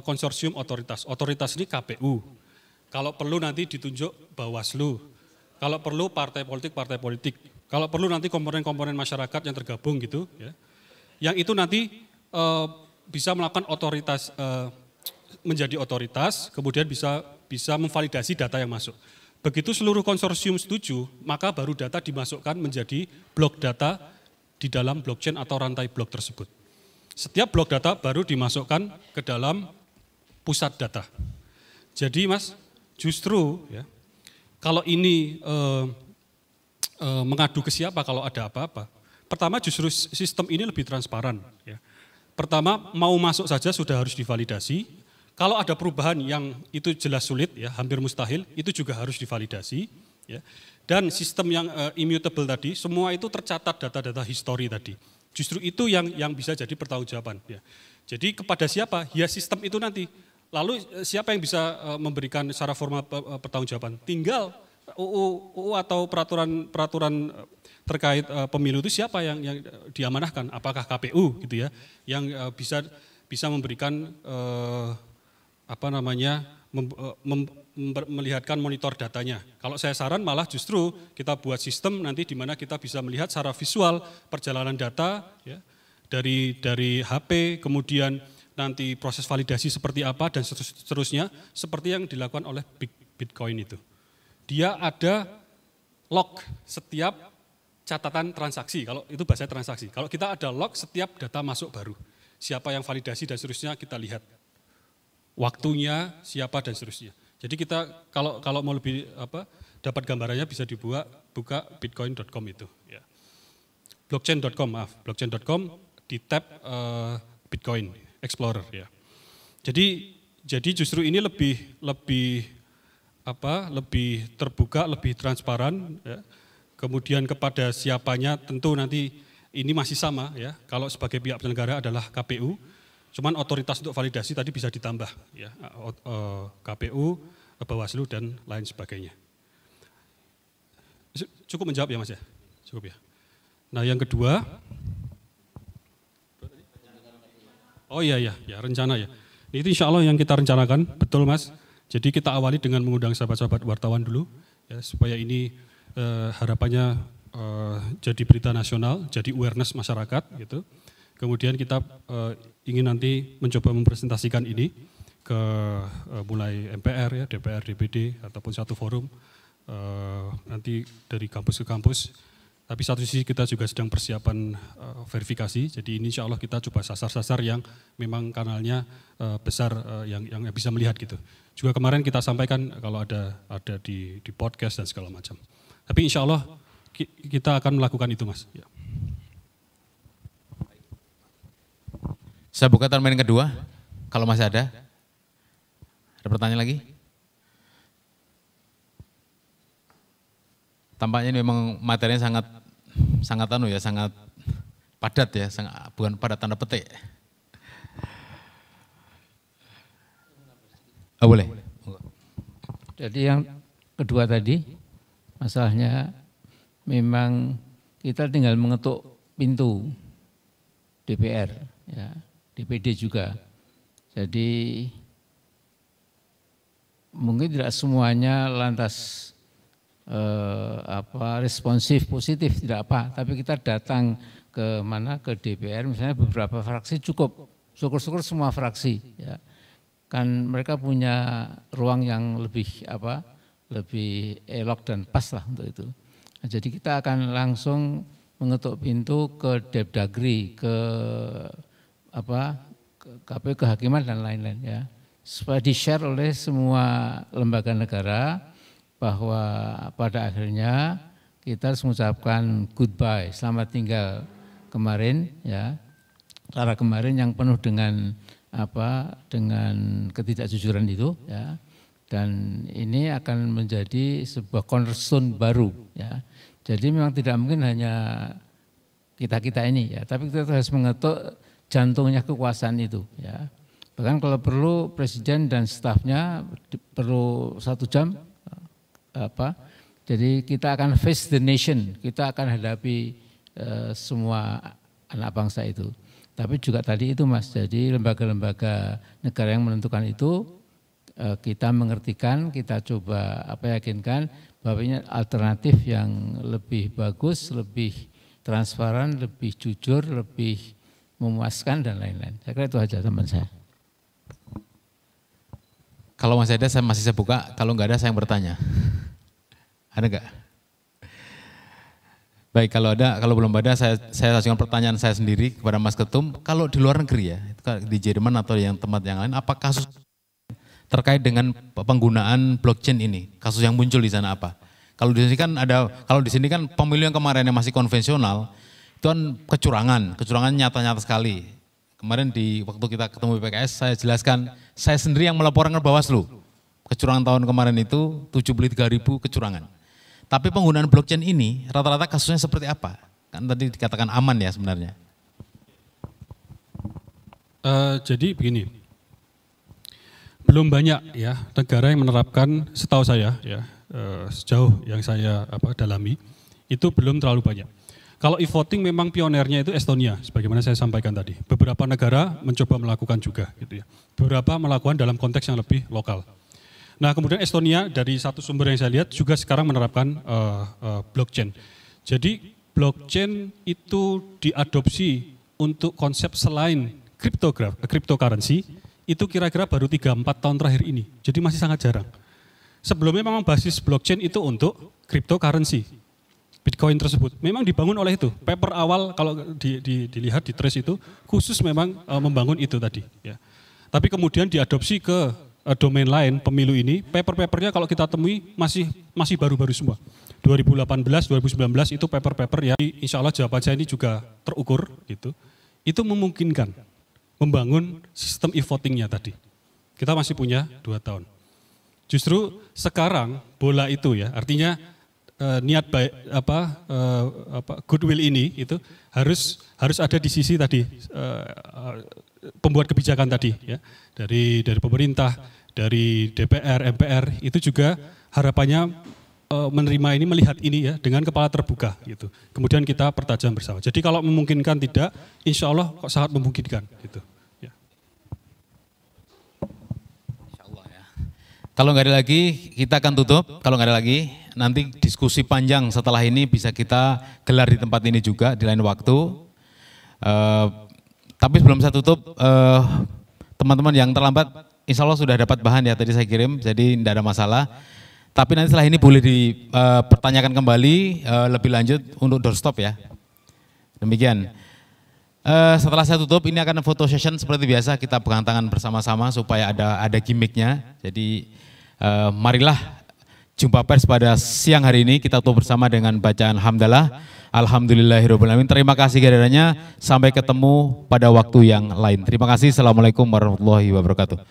konsorsium otoritas. Otoritas ini KPU. Kalau perlu nanti ditunjuk Bawaslu. Kalau perlu partai politik. Kalau perlu nanti komponen-komponen masyarakat yang tergabung gitu. Ya. Yang itu nanti bisa melakukan otoritas, menjadi otoritas, kemudian bisa memvalidasi data yang masuk. Begitu seluruh konsorsium setuju, maka baru data dimasukkan menjadi blok data di dalam blockchain atau rantai blok tersebut. Setiap blok data baru dimasukkan ke dalam pusat data. Jadi Mas, justru ya, kalau ini mengadu ke siapa kalau ada apa-apa, pertama justru sistem ini lebih transparan. Ya. Pertama mau masuk saja sudah harus divalidasi. Kalau ada perubahan yang itu jelas sulit, ya, hampir mustahil, itu juga harus divalidasi. Ya. Dan sistem yang immutable tadi, semua itu tercatat data-data histori tadi. Justru itu yang bisa jadi pertanggungjawaban. Ya. Jadi kepada siapa? Ya sistem itu nanti. Lalu siapa yang bisa memberikan secara formal pertanggungjawaban? Tinggal UU atau peraturan terkait pemilu itu siapa yang diamanahkan? Apakah KPU gitu ya? Yang bisa memberikan melihatkan monitor datanya. Kalau saya saran malah justru kita buat sistem nanti di mana kita bisa melihat secara visual perjalanan data ya, dari HP, kemudian nanti proses validasi seperti apa dan seterusnya seperti yang dilakukan oleh Bitcoin itu. Dia ada log setiap catatan transaksi, kalau itu bahasa transaksi. Kalau kita ada log setiap data masuk baru, siapa yang validasi dan seterusnya kita lihat. Waktunya, siapa dan seterusnya. Jadi kita kalau mau lebih dapat gambarannya bisa buka bitcoin.com itu. Ya. Blockchain.com di tab Bitcoin Explorer. Ya. Jadi Jadi justru ini lebih terbuka, lebih transparan. Ya. Kemudian kepada siapanya tentu nanti ini masih sama ya. Kalau sebagai pihak penyelenggara adalah KPU, cuman otoritas untuk validasi tadi bisa ditambah ya. KPU, Bawaslu dan lain sebagainya. Cukup menjawab ya Mas ya? Cukup ya. Nah yang kedua, oh iya rencana ya. Itu insya Allah yang kita rencanakan, betul Mas. Jadi kita awali dengan mengundang sahabat-sahabat wartawan dulu, ya, supaya ini harapannya jadi berita nasional, jadi awareness masyarakat gitu. Kemudian kita ingin nanti mencoba mempresentasikan ini ke mulai MPR ya, DPR, DPD ataupun satu forum nanti dari kampus ke kampus. Tapi satu sisi kita juga sedang persiapan verifikasi. Jadi ini insya Allah kita coba sasar-sasar yang memang kanalnya besar yang bisa melihat gitu. Juga kemarin kita sampaikan kalau ada di podcast dan segala macam. Tapi insya Allah kita akan melakukan itu Mas. Ya. Saya buka termin kedua, kalau masih ada. Ada pertanyaan lagi? Tampaknya ini memang materinya sangat padat ya, bukan padat tanda petik. Oh, boleh. Jadi yang kedua tadi, masalahnya memang kita tinggal mengetuk pintu DPR, ya, DPD juga. Jadi mungkin tidak semuanya lantas responsif positif tidak apa, tapi kita datang ke DPR misalnya beberapa fraksi cukup, syukur-syukur semua fraksi ya. Kan mereka punya ruang yang lebih elok dan pas lah untuk itu. Nah, jadi kita akan langsung mengetuk pintu ke Depdagri, ke KPU Kehakiman dan lain-lain ya, supaya di-share oleh semua lembaga negara bahwa pada akhirnya kita harus mengucapkan goodbye, selamat tinggal kemarin ya, cara kemarin yang penuh dengan dengan ketidakjujuran itu ya, dan ini akan menjadi sebuah cornerstone baru ya. Jadi memang tidak mungkin hanya kita ini ya, tapi kita harus mengetuk jantungnya kekuasaan itu ya. Bahkan kalau perlu presiden dan stafnya perlu 1 jam. Jadi kita akan face the nation, kita akan hadapi semua anak bangsa itu. Tapi juga tadi itu Mas, jadi lembaga-lembaga negara yang menentukan itu kita mengertikan, kita coba yakinkan bahwa ini alternatif yang lebih bagus, lebih transparan, lebih jujur, lebih memuaskan dan lain-lain. Saya kira itu aja teman saya. Kalau masih ada saya buka, kalau enggak ada saya yang bertanya. Ada enggak? Baik, kalau belum ada saya ajukan pertanyaan saya sendiri kepada Mas Ketum. Kalau di luar negeri ya, di Jerman atau yang tempat yang lain, apa kasus terkait dengan penggunaan blockchain ini? Kasus yang muncul di sana apa? Kalau di sini kan pemilu yang kemarin yang masih konvensional itu kan kecurangan nyata-nyata sekali. Kemarin waktu kita ketemu BPKS saya jelaskan, saya sendiri yang melaporkan ke Bawaslu. Kecurangan tahun kemarin itu 73.000 kecurangan. Tapi penggunaan blockchain ini rata-rata kasusnya seperti apa? Kan tadi dikatakan aman ya sebenarnya. Jadi begini, belum banyak ya negara yang menerapkan, setahu saya ya sejauh yang saya dalami itu belum terlalu banyak. Kalau e-voting memang pionernya itu Estonia, sebagaimana saya sampaikan tadi. Beberapa negara mencoba melakukan juga, gitu ya. Beberapa melakukan dalam konteks yang lebih lokal. Nah kemudian Estonia dari satu sumber yang saya lihat juga sekarang menerapkan blockchain. Jadi blockchain itu diadopsi untuk konsep selain cryptocurrency, itu kira-kira baru 3-4 tahun terakhir ini. Jadi masih sangat jarang. Sebelumnya memang basis blockchain itu untuk cryptocurrency. Bitcoin tersebut memang dibangun oleh itu. Paper awal kalau dilihat di trace itu khusus memang membangun itu tadi. Ya. Tapi kemudian diadopsi ke domain lain pemilu ini, paper-papernya kalau kita temui masih baru-baru semua. 2018, 2019 itu paper-paper yang insya Allah jawaban saya ini juga terukur gitu. Itu memungkinkan membangun sistem e-votingnya tadi. Kita masih punya 2 tahun. Justru sekarang bola itu ya, artinya niat baik goodwill ini itu harus ada di sisi tadi pembuat kebijakan tadi ya, dari pemerintah, dari DPR, MPR itu juga harapannya menerima ini, melihat ini ya dengan kepala terbuka gitu. Kemudian kita pertajam bersama. Jadi kalau memungkinkan tidak, insya Allah kok sangat memungkinkan gitu. Ya. Kalau nggak ada lagi, kita akan tutup. Kalau nggak ada lagi, nanti diskusi panjang setelah ini bisa kita gelar di tempat ini juga di lain waktu. Tapi sebelum saya tutup, teman-teman yang terlambat, insya Allah sudah dapat bahan ya tadi saya kirim, jadi tidak ada masalah. Tapi nanti setelah ini boleh dipertanyakan kembali lebih lanjut untuk doorstop ya. Demikian. Setelah saya tutup, ini akan foto session seperti biasa, kita pegang tangan bersama-sama supaya ada gimmicknya. Jadi marilah jumpa pers pada siang hari ini, kita tutup bersama dengan bacaan hamdalah. Alhamdulillahirrahmanirrahim. Terima kasih kehadirannya, sampai ketemu pada waktu yang lain. Terima kasih, Assalamualaikum warahmatullahi wabarakatuh.